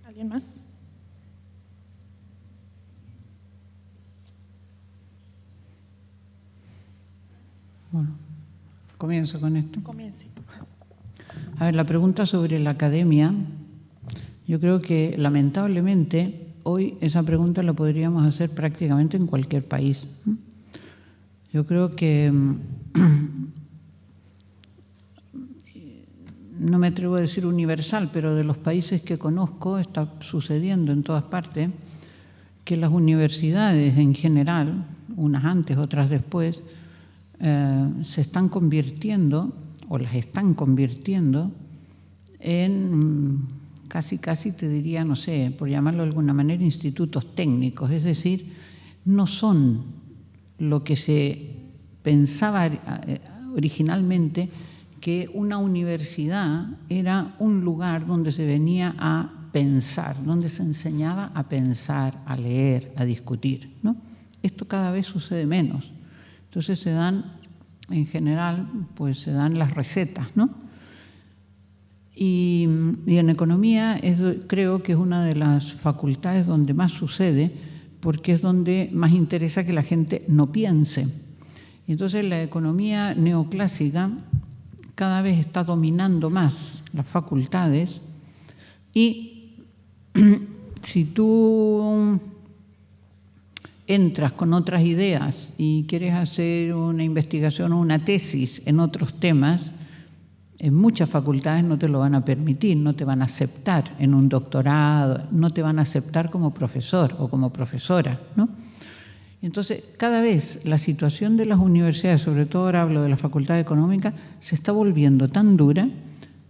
¿Alguien más? Bueno, comienzo con esto. Comience. A ver, la pregunta sobre la academia, yo creo que lamentablemente hoy esa pregunta la podríamos hacer prácticamente en cualquier país. Yo creo que, no me atrevo a decir universal, pero de los países que conozco está sucediendo en todas partes que las universidades en general, unas antes, otras después, se están convirtiendo, o las están convirtiendo, en casi te diría, no sé, por llamarlo de alguna manera, institutos técnicos. Es decir, no son lo que se pensaba originalmente, que una universidad era un lugar donde se venía a pensar, donde se enseñaba a pensar, a leer, a discutir, ¿no? Esto cada vez sucede menos. Entonces se dan, en general, pues se dan las recetas, ¿no? Y en economía creo que es una de las facultades donde más sucede, porque es donde más interesa que la gente no piense. Entonces la economía neoclásica cada vez está dominando más las facultades y si tú entras con otras ideas y quieres hacer una investigación o una tesis en otros temas, en muchas facultades no te lo van a permitir, no te van a aceptar en un doctorado, no te van a aceptar como profesor o como profesora, ¿no? Entonces, cada vez la situación de las universidades, sobre todo ahora hablo de la Facultad de Económica, se está volviendo tan dura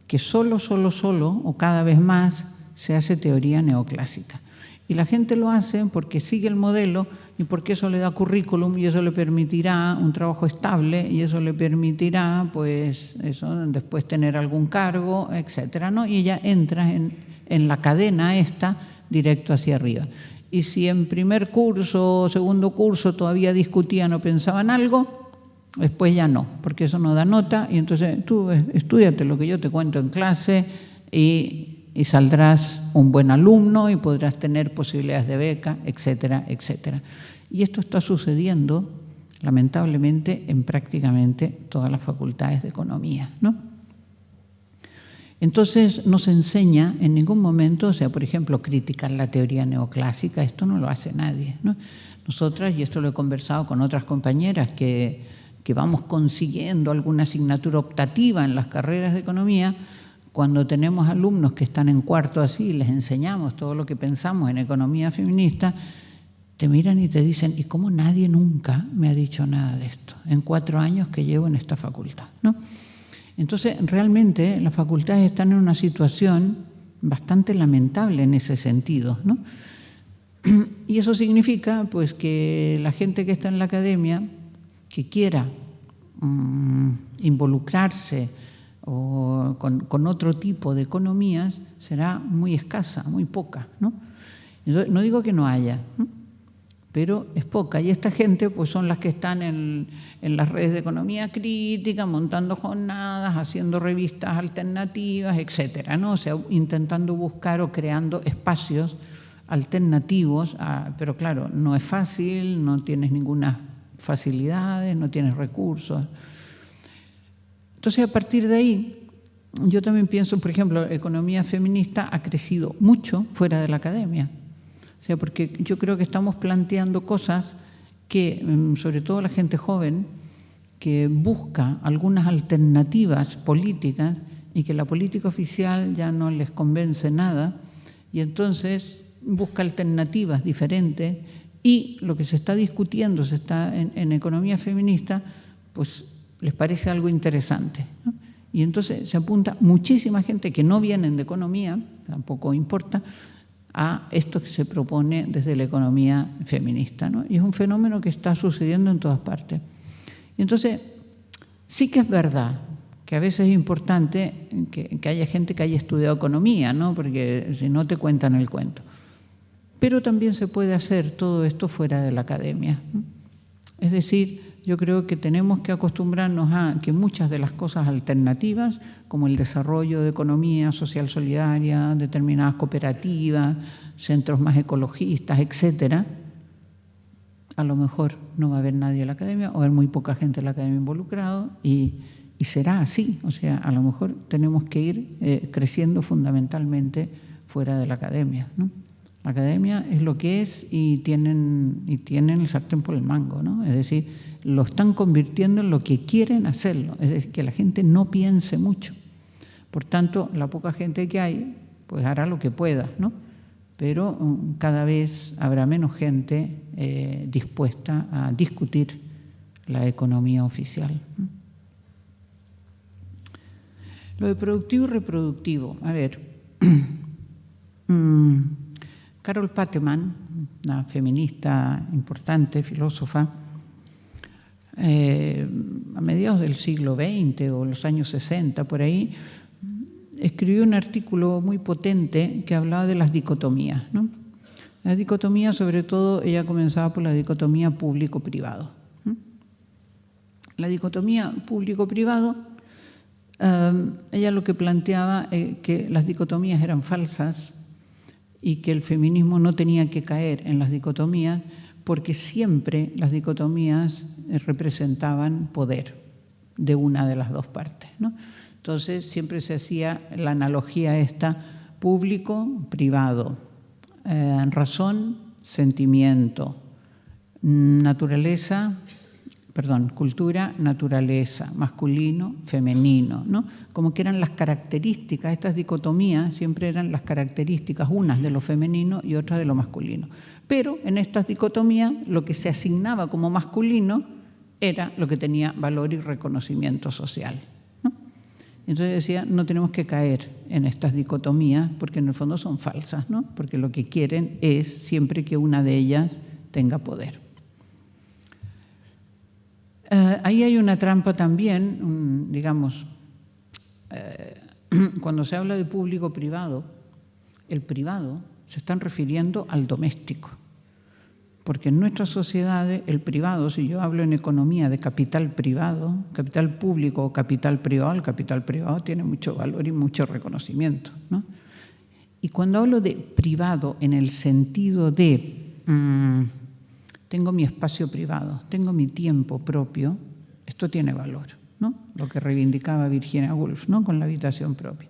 que solo, o cada vez más, se hace teoría neoclásica. Y la gente lo hace porque sigue el modelo y porque eso le da currículum y eso le permitirá un trabajo estable y eso le permitirá, pues, eso, después tener algún cargo, etcétera, ¿no? Y ella entra en la cadena esta directo hacia arriba. Y si en primer curso o segundo curso todavía discutían o pensaban algo, después ya no, porque eso no da nota y entonces tú estúdiate lo que yo te cuento en clase y saldrás un buen alumno y podrás tener posibilidades de beca, etcétera, etcétera. Y esto está sucediendo, lamentablemente, en prácticamente todas las facultades de economía, ¿no? Entonces no se enseña en ningún momento, o sea, por ejemplo, criticar la teoría neoclásica, esto no lo hace nadie, ¿no? Nosotras, y esto lo he conversado con otras compañeras, que vamos consiguiendo alguna asignatura optativa en las carreras de economía, cuando tenemos alumnos que están en cuarto así y les enseñamos todo lo que pensamos en economía feminista, te miran y te dicen, ¿y cómo nadie nunca me ha dicho nada de esto en 4 años que llevo en esta facultad, ¿no? Entonces, realmente las facultades están en una situación bastante lamentable en ese sentido, ¿no? Y eso significa, pues, que la gente que está en la academia, que quiera involucrarse o con otro tipo de economías, será muy escasa, muy poca, ¿no? Entonces, no digo que no haya, ¿no? Pero es poca. Y esta gente pues son las que están en las redes de economía crítica, montando jornadas, haciendo revistas alternativas, etcétera, ¿no? O sea, intentando buscar o creando espacios alternativos, pero claro, no es fácil, no tienes ninguna facilidades, no tienes recursos. Entonces, a partir de ahí, yo también pienso, por ejemplo, economía feminista ha crecido mucho fuera de la academia. O sea, porque yo creo que estamos planteando cosas que, sobre todo la gente joven, que busca algunas alternativas políticas y que la política oficial ya no les convence nada, y entonces busca alternativas diferentes y lo que se está discutiendo en economía feminista, pues les parece algo interesante, ¿no? Y entonces se apunta muchísima gente que no vienen de economía, tampoco importa, a esto que se propone desde la economía feminista, ¿no? Y es un fenómeno que está sucediendo en todas partes. Y entonces, sí que es verdad que a veces es importante que haya gente que haya estudiado economía, ¿no? Porque si no te cuentan el cuento. Pero también se puede hacer todo esto fuera de la academia, ¿no? Es decir, yo creo que tenemos que acostumbrarnos a que muchas de las cosas alternativas, como el desarrollo de economía social solidaria, determinadas cooperativas, centros más ecologistas, etcétera, a lo mejor no va a haber nadie en la academia, o va a haber muy poca gente en la academia involucrado, y será así. O sea, a lo mejor tenemos que ir creciendo fundamentalmente fuera de la academia, ¿no? La academia es lo que es y tienen el sartén por el mango, ¿no? Es decir, lo están convirtiendo en lo que quieren hacerlo, es decir, que la gente no piense mucho. Por tanto, la poca gente que hay, pues hará lo que pueda, ¿no? Pero cada vez habrá menos gente dispuesta a discutir la economía oficial, ¿no? Lo de productivo y reproductivo. A ver, Carol Pateman, una feminista importante, filósofa, a mediados del siglo XX o los años 60, por ahí, escribió un artículo muy potente que hablaba de las dicotomías, ¿no? Las dicotomías, sobre todo, ella comenzaba por la dicotomía público-privado, ¿no? La dicotomía público-privado, ella lo que planteaba que las dicotomías eran falsas y que el feminismo no tenía que caer en las dicotomías porque siempre las dicotomías representaban poder de una de las dos partes, ¿no? Entonces siempre se hacía la analogía esta público-privado, razón, sentimiento, cultura, naturaleza, masculino, femenino, ¿no? Como que eran las características, estas dicotomías siempre eran las características, unas de lo femenino y otras de lo masculino. Pero en estas dicotomías lo que se asignaba como masculino era lo que tenía valor y reconocimiento social, ¿no? Entonces decía, no tenemos que caer en estas dicotomías porque en el fondo son falsas, ¿no? Porque lo que quieren es siempre que una de ellas tenga poder. Ahí hay una trampa también, digamos, cuando se habla de público-privado, el privado se están refiriendo al doméstico, porque en nuestras sociedades el privado, si yo hablo en economía de capital privado, capital público o capital privado, el capital privado tiene mucho valor y mucho reconocimiento, ¿no? Y cuando hablo de privado en el sentido de tengo mi espacio privado, tengo mi tiempo propio, esto tiene valor, ¿no? Lo que reivindicaba Virginia Woolf, ¿no? Con la habitación propia.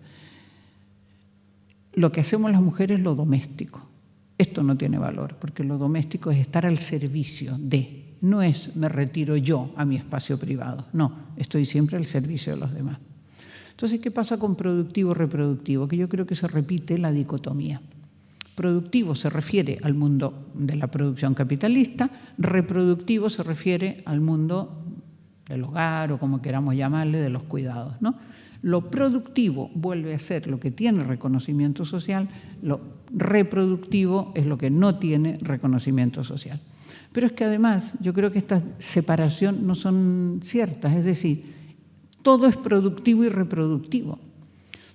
Lo que hacemos las mujeres es lo doméstico. Esto no tiene valor, porque lo doméstico es estar al servicio de, no es me retiro yo a mi espacio privado, no, estoy siempre al servicio de los demás. Entonces, ¿qué pasa con productivo-reproductivo? Que yo creo que se repite la dicotomía. Productivo se refiere al mundo de la producción capitalista, reproductivo se refiere al mundo del hogar o como queramos llamarle, de los cuidados, ¿no? Lo productivo vuelve a ser lo que tiene reconocimiento social, lo reproductivo es lo que no tiene reconocimiento social. Pero es que además yo creo que esta separación no son ciertas, es decir, todo es productivo y reproductivo. O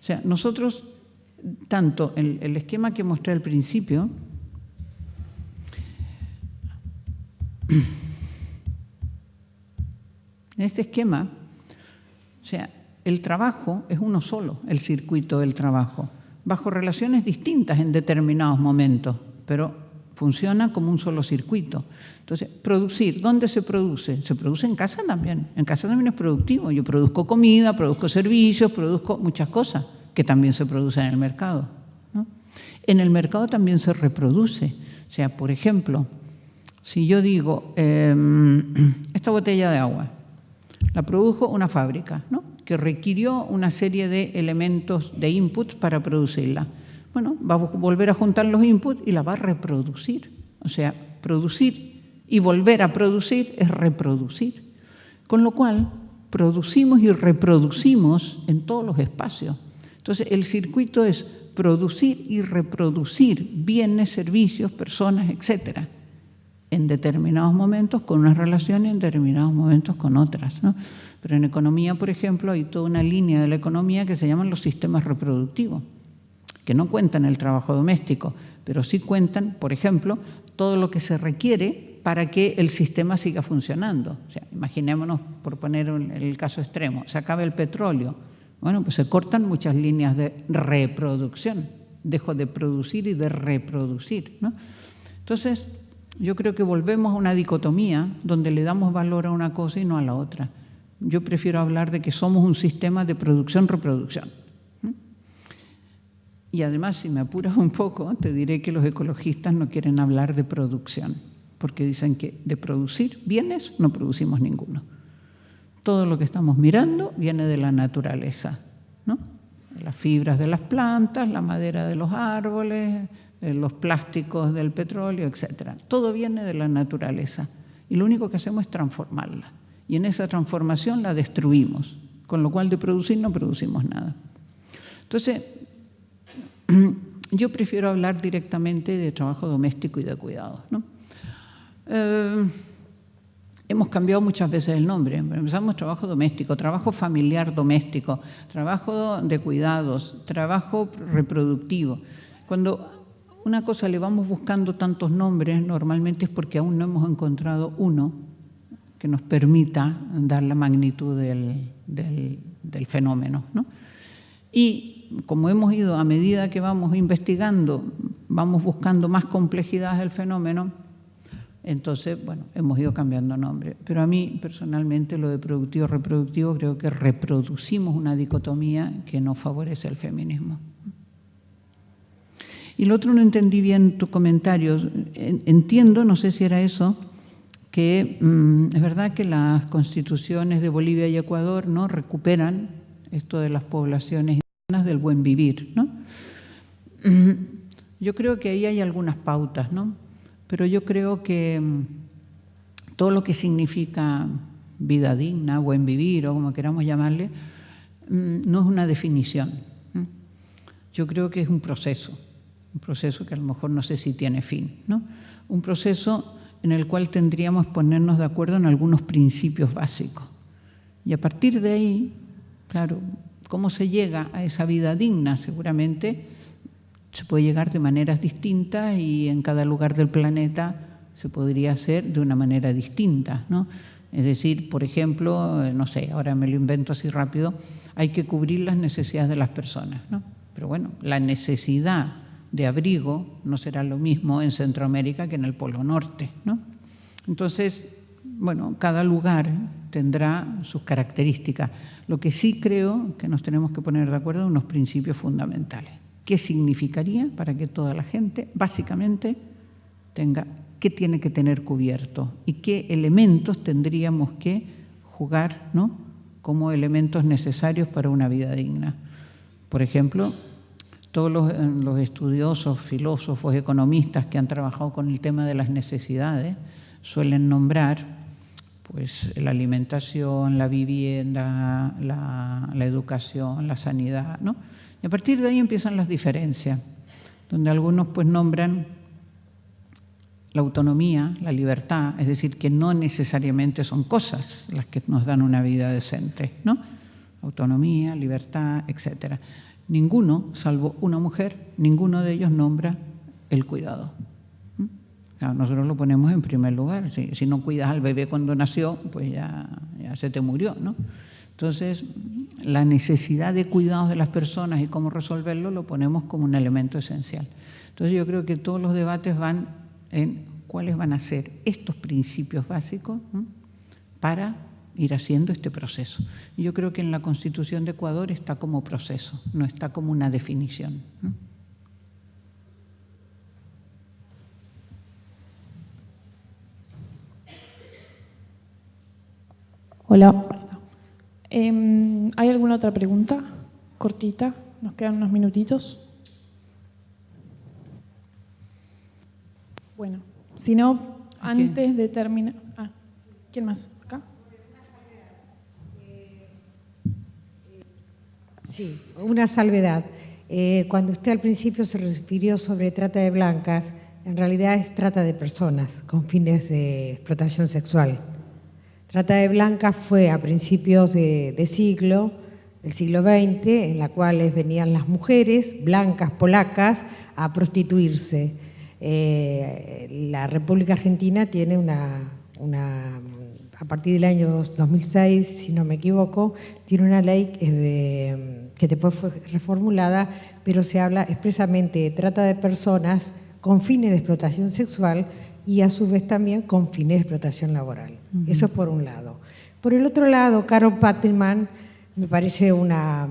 sea, nosotros, tanto el esquema que mostré al principio, en este esquema, o sea, el trabajo es uno solo, el circuito del trabajo, bajo relaciones distintas en determinados momentos, pero funciona como un solo circuito. Entonces, producir, ¿dónde se produce? Se produce en casa también. En casa también es productivo. Yo produzco comida, produzco servicios, produzco muchas cosas que también se producen en el mercado, ¿no? En el mercado también se reproduce. O sea, por ejemplo, si yo digo, esta botella de agua la produjo una fábrica, ¿no? Que requirió una serie de elementos, de inputs para producirla. bueno, va a volver a juntar los inputs y la va a reproducir. O sea, producir y volver a producir es reproducir. Con lo cual, producimos y reproducimos en todos los espacios. Entonces, el circuito es producir y reproducir bienes, servicios, personas, etcétera, en determinados momentos con unas relaciones, en determinados momentos con otras, ¿no? Pero en economía, por ejemplo, hay toda una línea de la economía que se llaman los sistemas reproductivos, que no cuentan el trabajo doméstico, pero sí cuentan, por ejemplo, todo lo que se requiere para que el sistema siga funcionando. O sea, imaginémonos, por poner el caso extremo, se acaba el petróleo. Bueno, pues se cortan muchas líneas de reproducción. Dejo de producir y de reproducir, ¿no? Entonces, yo creo que volvemos a una dicotomía donde le damos valor a una cosa y no a la otra. Yo prefiero hablar de que somos un sistema de producción-reproducción. Y además, si me apuras un poco, te diré que los ecologistas no quieren hablar de producción, porque dicen que de producir bienes no producimos ninguno. Todo lo que estamos mirando viene de la naturaleza, ¿no? Las fibras de las plantas, la madera de los árboles, los plásticos del petróleo, etc. Todo viene de la naturaleza y lo único que hacemos es transformarla. Y en esa transformación la destruimos, con lo cual de producir no producimos nada. Entonces, yo prefiero hablar directamente de trabajo doméstico y de cuidados, ¿no? Hemos cambiado muchas veces el nombre. Empezamos trabajo doméstico, trabajo familiar doméstico, trabajo de cuidados, trabajo reproductivo. Cuando una cosa le vamos buscando tantos nombres, normalmente es porque aún no hemos encontrado uno que nos permita dar la magnitud del fenómeno, ¿no? Y como hemos ido, a medida que vamos investigando, vamos buscando más complejidad del fenómeno, entonces, bueno, hemos ido cambiando nombre. Pero a mí, personalmente, lo de productivo-reproductivo, creo que reproducimos una dicotomía que no favorece el feminismo. Y lo otro, no entendí bien tu comentario. Entiendo, no sé si era eso, que es verdad que las constituciones de Bolivia y Ecuador, ¿no?, recuperan esto de las poblaciones indígenas del buen vivir, ¿no? Yo creo que ahí hay algunas pautas, ¿no? Pero yo creo que todo lo que significa vida digna, buen vivir o como queramos llamarle, no es una definición. Yo creo que es un proceso que a lo mejor no sé si tiene fin, ¿no? Un proceso en el cual tendríamos que ponernos de acuerdo en algunos principios básicos. Y a partir de ahí, claro, ¿cómo se llega a esa vida digna? Seguramente se puede llegar de maneras distintas y en cada lugar del planeta se podría hacer de una manera distinta, ¿no? Es decir, por ejemplo, no sé, ahora me lo invento así rápido, hay que cubrir las necesidades de las personas, ¿no? Pero bueno, la necesidad de abrigo no será lo mismo en Centroamérica que en el Polo Norte, ¿no? Entonces, bueno, cada lugar tendrá sus características. Lo que sí creo que nos tenemos que poner de acuerdo en unos principios fundamentales. ¿Qué significaría para que toda la gente, básicamente, tenga qué tiene que tener cubierto y qué elementos tendríamos que jugar, ¿no?, como elementos necesarios para una vida digna? Por ejemplo, todos los estudiosos, filósofos, economistas que han trabajado con el tema de las necesidades suelen nombrar, pues, la alimentación, la vivienda, la educación, la sanidad, ¿no? Y a partir de ahí empiezan las diferencias, donde algunos pues nombran la autonomía, la libertad, es decir, que no necesariamente son cosas las que nos dan una vida decente, ¿no? Autonomía, libertad, etcétera. Ninguno, salvo una mujer, ninguno de ellos nombra el cuidado. Claro, nosotros lo ponemos en primer lugar. Si no cuidas al bebé cuando nació, pues ya se te murió, ¿no? Entonces, la necesidad de cuidados de las personas y cómo resolverlo lo ponemos como un elemento esencial. Entonces, yo creo que todos los debates van en cuáles van a ser estos principios básicos, ¿no?, para ir haciendo este proceso. Y yo creo que en la Constitución de Ecuador está como proceso, no está como una definición, ¿no? Hola. ¿Hay alguna otra pregunta cortita? Nos quedan unos minutitos. Bueno, si no, antes de terminar... ¿Quién más? ¿Acá? Sí, una salvedad. Cuando usted al principio se refirió sobre trata de blancas, en realidad es trata de personas con fines de explotación sexual. Trata de blancas fue a principios del siglo XX, en la cual venían las mujeres blancas polacas a prostituirse. La República Argentina tiene a partir del año 2006, si no me equivoco, tiene una ley que después fue reformulada, pero se habla expresamente de trata de personas con fines de explotación sexual y a su vez también con fines de explotación laboral. Eso es por un lado. Por el otro lado, Carol Paterman me parece una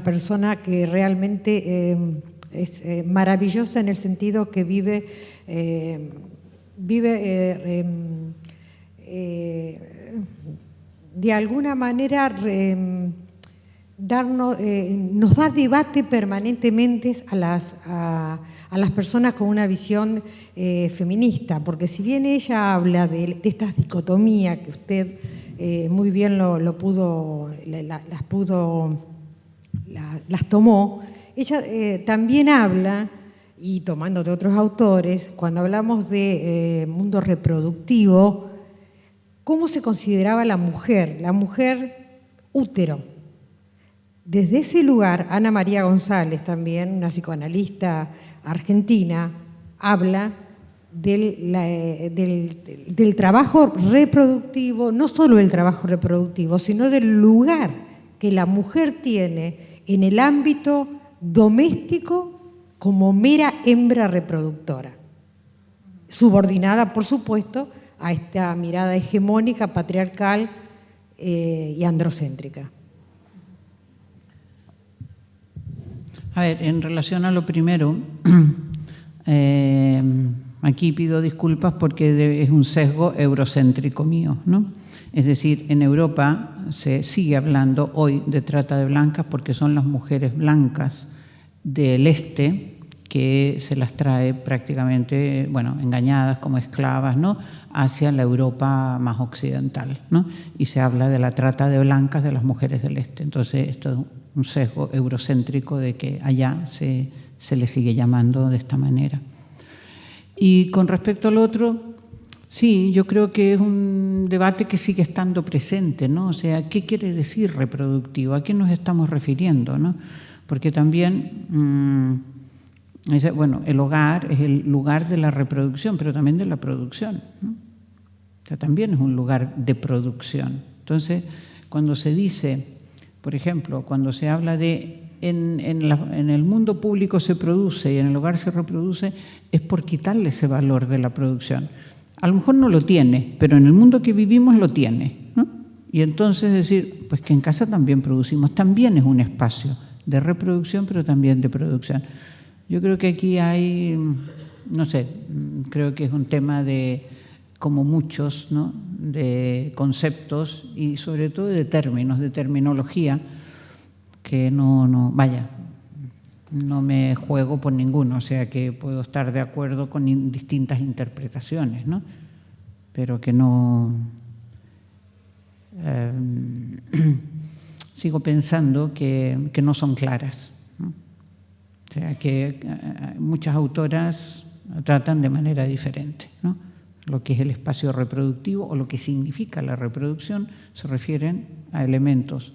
persona que realmente es maravillosa en el sentido que vive de alguna manera nos da debate permanentemente a las personas con una visión feminista, porque si bien ella habla de estas dicotomías que usted muy bien las tomó, ella también habla, y tomando de otros autores, cuando hablamos de mundo reproductivo, cómo se consideraba la mujer útero. Desde ese lugar, Ana María González, también una psicoanalista argentina, habla del trabajo reproductivo, no solo el trabajo reproductivo, sino del lugar que la mujer tiene en el ámbito doméstico como mera hembra reproductora, subordinada, por supuesto, a esta mirada hegemónica, patriarcal y androcéntrica. A ver, en relación a lo primero, aquí pido disculpas porque es un sesgo eurocéntrico mío, ¿no? Es decir, en Europa se sigue hablando hoy de trata de blancas porque son las mujeres blancas del este que se las trae prácticamente, bueno, engañadas como esclavas, ¿no?, hacia la Europa más occidental, ¿no? Y se habla de la trata de blancas de las mujeres del este. Entonces, esto es un sesgo eurocéntrico de que allá se le sigue llamando de esta manera. Y con respecto al otro, sí, yo creo que es un debate que sigue estando presente, ¿no? O sea, ¿qué quiere decir reproductivo? ¿A qué nos estamos refiriendo, no? Porque también, bueno, el hogar es el lugar de la reproducción, pero también de la producción, ¿no? O sea, también es un lugar de producción. Entonces, cuando se dice, por ejemplo, cuando se habla de en el mundo público se produce y en el hogar se reproduce, es por quitarle ese valor de la producción. A lo mejor no lo tiene, pero en el mundo que vivimos lo tiene, ¿no? Y entonces decir, pues que en casa también producimos, también es un espacio de reproducción, pero también de producción. Yo creo que aquí hay, no sé, creo que es un tema de, como muchos, ¿no?, de conceptos y sobre todo de términos, de terminología, que no me juego por ninguno, o sea que puedo estar de acuerdo con distintas interpretaciones, ¿no?, pero que no... sigo pensando que no son claras, ¿no? O sea que muchas autoras tratan de manera diferente, ¿no? Lo que es el espacio reproductivo o lo que significa la reproducción se refieren a elementos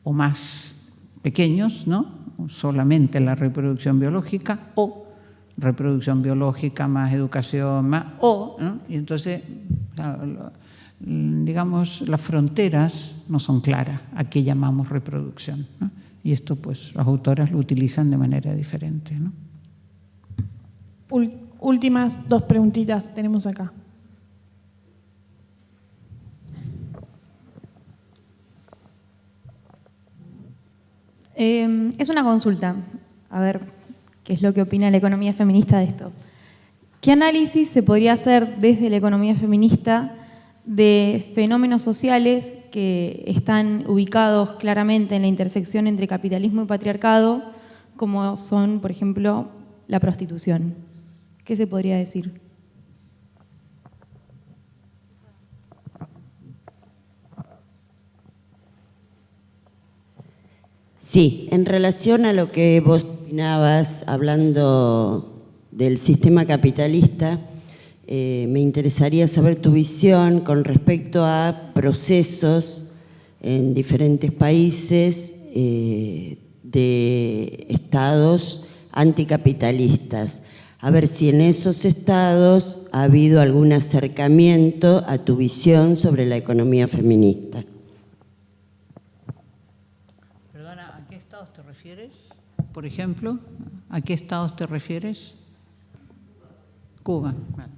o más pequeños, ¿no?, solamente la reproducción biológica, o reproducción biológica más educación más, o, ¿no? Y entonces, digamos, las fronteras no son claras a qué llamamos reproducción, ¿no? Y esto, pues, las autoras lo utilizan de manera diferente, ¿no? Últimas dos preguntitas tenemos acá. Es una consulta, a ver qué es lo que opina la economía feminista de esto. ¿Qué análisis se podría hacer desde la economía feminista de fenómenos sociales que están ubicados claramente en la intersección entre capitalismo y patriarcado, como son, por ejemplo, la prostitución? ¿Qué se podría decir? Sí, en relación a lo que vos opinabas hablando del sistema capitalista, me interesaría saber tu visión con respecto a procesos en diferentes países de estados anticapitalistas. A ver si en esos estados ha habido algún acercamiento a tu visión sobre la economía feminista. Perdona, ¿a qué estados te refieres? Por ejemplo, ¿a qué estados te refieres? Cuba. Vale.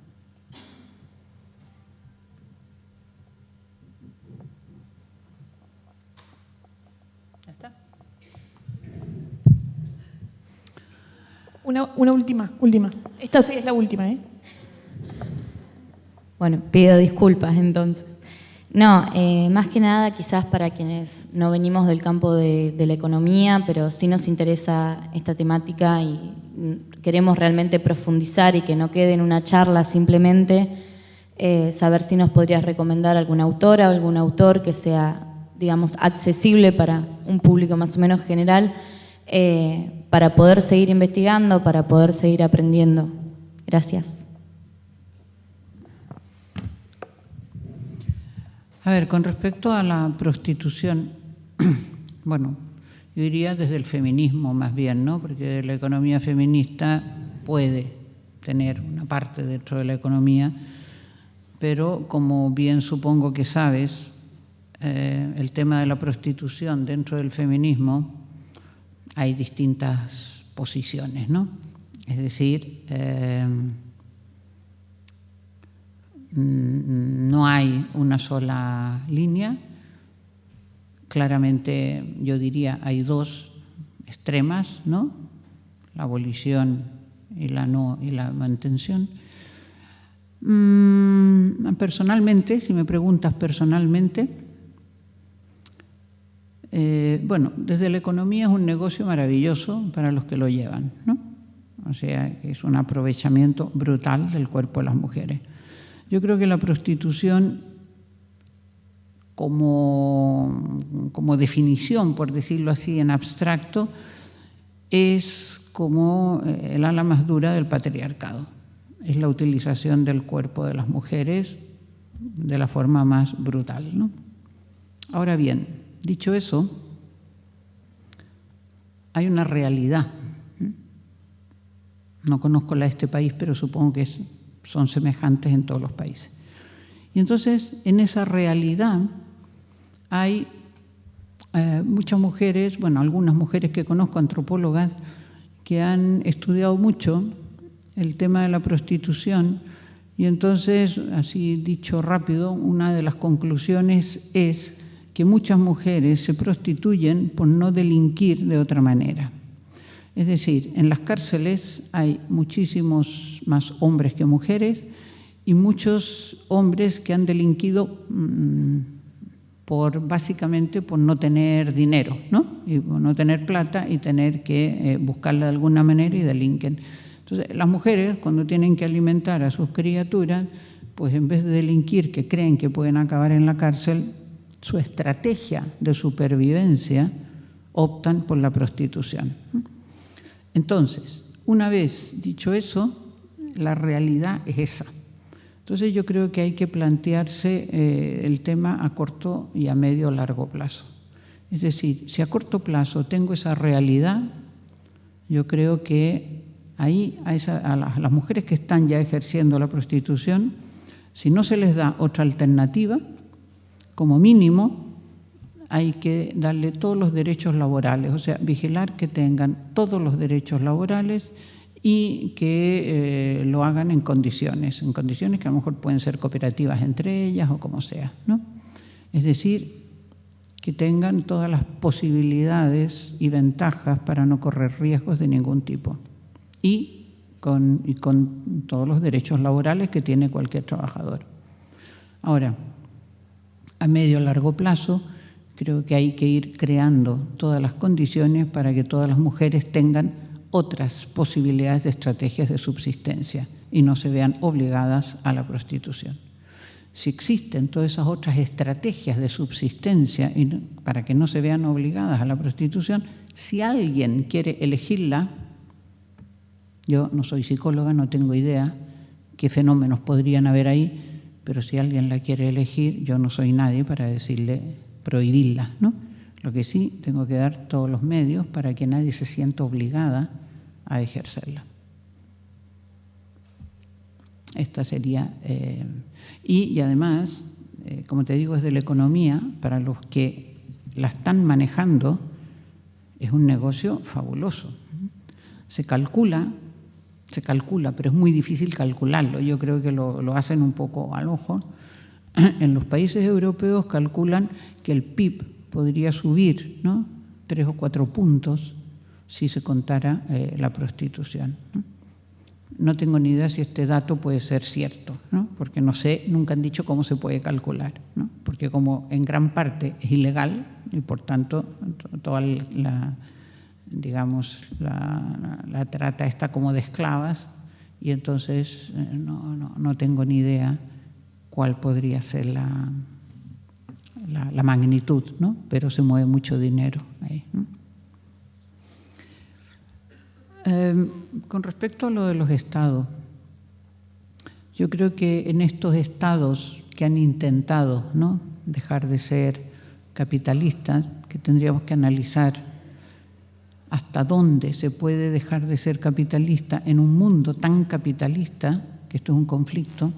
¿Ya está? Una última. Esta sí es la última, ¿eh? Bueno, pido disculpas entonces. No, más que nada quizás para quienes no venimos del campo de la economía, pero sí nos interesa esta temática y queremos realmente profundizar y que no quede en una charla simplemente, saber si nos podrías recomendar alguna autora o algún autor que sea, digamos, accesible para un público más o menos general, para poder seguir investigando, para poder seguir aprendiendo. Gracias. A ver, con respecto a la prostitución, bueno, yo diría desde el feminismo más bien, ¿no? Porque la economía feminista puede tener una parte dentro de la economía, pero como bien supongo que sabes, el tema de la prostitución dentro del feminismo hay distintas posiciones, ¿no? Es decir, no hay una sola línea. Claramente, yo diría, hay dos extremas, ¿no? La abolición y la mantención. Personalmente, si me preguntas personalmente, bueno, desde la economía es un negocio maravilloso para los que lo llevan, ¿no? O sea, es un aprovechamiento brutal del cuerpo de las mujeres. Yo creo que la prostitución, como definición, por decirlo así, en abstracto, es como el ala más dura del patriarcado. Es la utilización del cuerpo de las mujeres de la forma más brutal, ¿no? Ahora bien, dicho eso, hay una realidad. No conozco la de este país, pero supongo que son semejantes en todos los países. Y entonces, en esa realidad hay muchas mujeres, bueno, algunas mujeres que conozco, antropólogas, que han estudiado mucho el tema de la prostitución, y entonces, así dicho rápido, una de las conclusiones es que muchas mujeres se prostituyen por no delinquir de otra manera. Es decir, en las cárceles hay muchísimos más hombres que mujeres y muchos hombres que han delinquido básicamente por no tener dinero, ¿no? Y por no tener plata y tener que buscarla de alguna manera y delinquen. Entonces, las mujeres, cuando tienen que alimentar a sus criaturas, pues en vez de delinquir, que creen que pueden acabar en la cárcel, su estrategia de supervivencia optan por la prostitución. Entonces, una vez dicho eso, la realidad es esa. Entonces yo creo que hay que plantearse el tema a corto y a medio o largo plazo. Es decir, si a corto plazo tengo esa realidad, yo creo que ahí a las mujeres que están ya ejerciendo la prostitución, si no se les da otra alternativa, como mínimo hay que darle todos los derechos laborales, o sea, vigilar que tengan todos los derechos laborales y que lo hagan en condiciones que a lo mejor pueden ser cooperativas entre ellas o como sea, ¿no? Es decir, que tengan todas las posibilidades y ventajas para no correr riesgos de ningún tipo y con todos los derechos laborales que tiene cualquier trabajador. Ahora, a medio o largo plazo, creo que hay que ir creando todas las condiciones para que todas las mujeres tengan otras posibilidades de estrategias de subsistencia y no se vean obligadas a la prostitución. Si existen todas esas otras estrategias de subsistencia y para que no se vean obligadas a la prostitución, si alguien quiere elegirla, yo no soy psicóloga, no tengo idea qué fenómenos podrían haber ahí, pero si alguien la quiere elegir, yo no soy nadie para decirle prohibirla, ¿no? Lo que sí, tengo que dar todos los medios para que nadie se sienta obligada a ejercerla. Esta sería, y además, como te digo, es de la economía, para los que la están manejando, es un negocio fabuloso. Se calcula, pero es muy difícil calcularlo. Yo creo que lo hacen un poco al ojo. En los países europeos calculan que el PIB podría subir, ¿no?, 3 o 4 puntos si se contara la prostitución, ¿no? No tengo ni idea si este dato puede ser cierto, ¿no?, porque no sé, nunca han dicho cómo se puede calcular, ¿no?, porque como en gran parte es ilegal y por tanto toda la trata está como de esclavas, y entonces no tengo ni idea cuál podría ser la magnitud, ¿no?, pero se mueve mucho dinero ahí, ¿no? Con respecto a lo de los estados, yo creo que en estos estados que han intentado, ¿no?, dejar de ser capitalistas, que tendríamos que analizar hasta dónde se puede dejar de ser capitalista en un mundo tan capitalista, que esto es un conflicto,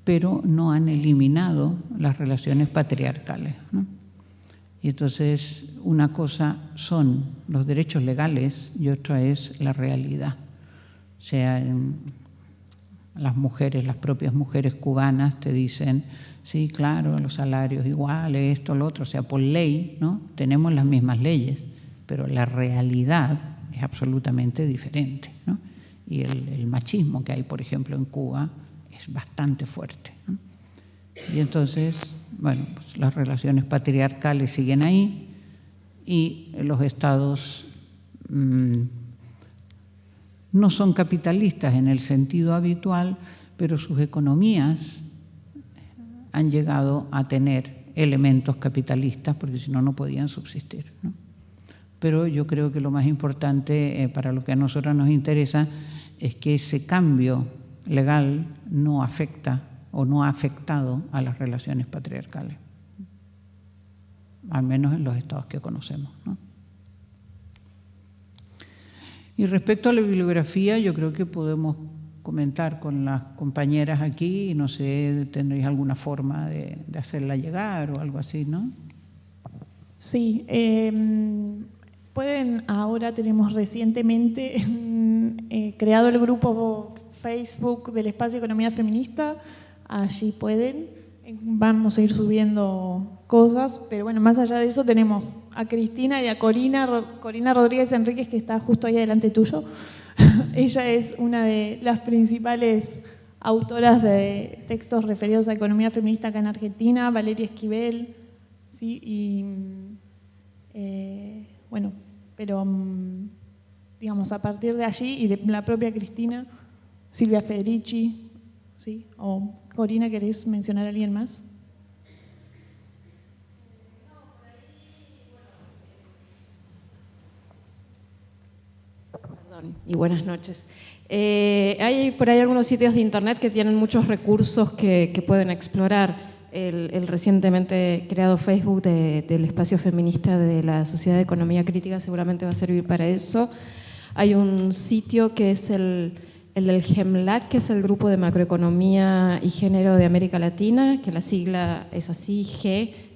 pero no han eliminado las relaciones patriarcales, ¿no? Y entonces una cosa son los derechos legales y otra es la realidad. O sea, las mujeres, las propias mujeres cubanas te dicen, sí, claro, los salarios iguales, esto, lo otro, o sea, por ley, ¿no?, tenemos las mismas leyes, pero la realidad es absolutamente diferente, ¿no? Y el machismo que hay, por ejemplo, en Cuba es bastante fuerte, ¿no? Y entonces, bueno, pues las relaciones patriarcales siguen ahí y los estados no son capitalistas en el sentido habitual, pero sus economías han llegado a tener elementos capitalistas porque si no, no podían subsistir, ¿no? Pero yo creo que lo más importante para lo que a nosotros nos interesa es que ese cambio legal no afecta o no ha afectado a las relaciones patriarcales, al menos en los estados que conocemos, ¿no? Y respecto a la bibliografía, yo creo que podemos comentar con las compañeras aquí y no sé, ¿tendréis alguna forma de hacerla llegar o algo así, no? Sí, pueden, ahora tenemos recientemente creado el grupo Facebook del Espacio Economía Feminista, allí pueden, vamos a ir subiendo cosas, pero bueno, más allá de eso tenemos a Cristina y a Corina Rodríguez Enríquez, que está justo ahí delante tuyo. Ella es una de las principales autoras de textos referidos a economía feminista acá en Argentina, Valeria Esquivel, ¿sí? Y bueno, pero digamos, a partir de allí y de la propia Cristina, Silvia Federici, ¿sí? O Corina, ¿querés mencionar a alguien más? Perdón, y buenas noches. Hay por ahí algunos sitios de internet que tienen muchos recursos que pueden explorar. El recientemente creado Facebook del Espacio Feminista de la Sociedad de Economía Crítica seguramente va a servir para eso. Hay un sitio que es el del GEMLAC, que es el Grupo de Macroeconomía y Género de América Latina, que la sigla es así, GEMLAC.org,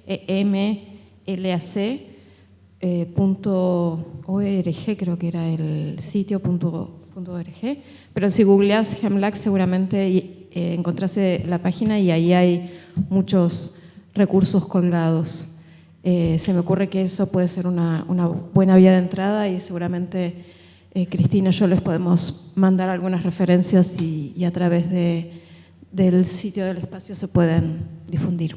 creo que era el sitio.org, pero si googleas GEMLAC seguramente encontrase la página y ahí hay muchos recursos colgados. Se me ocurre que eso puede ser una buena vía de entrada y seguramente Cristina y yo les podemos mandar algunas referencias y a través del sitio del espacio se pueden difundir.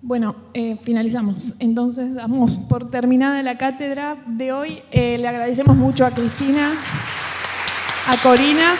Bueno, finalizamos. Entonces damos por terminada la cátedra de hoy. Le agradecemos mucho a Cristina, a Corina.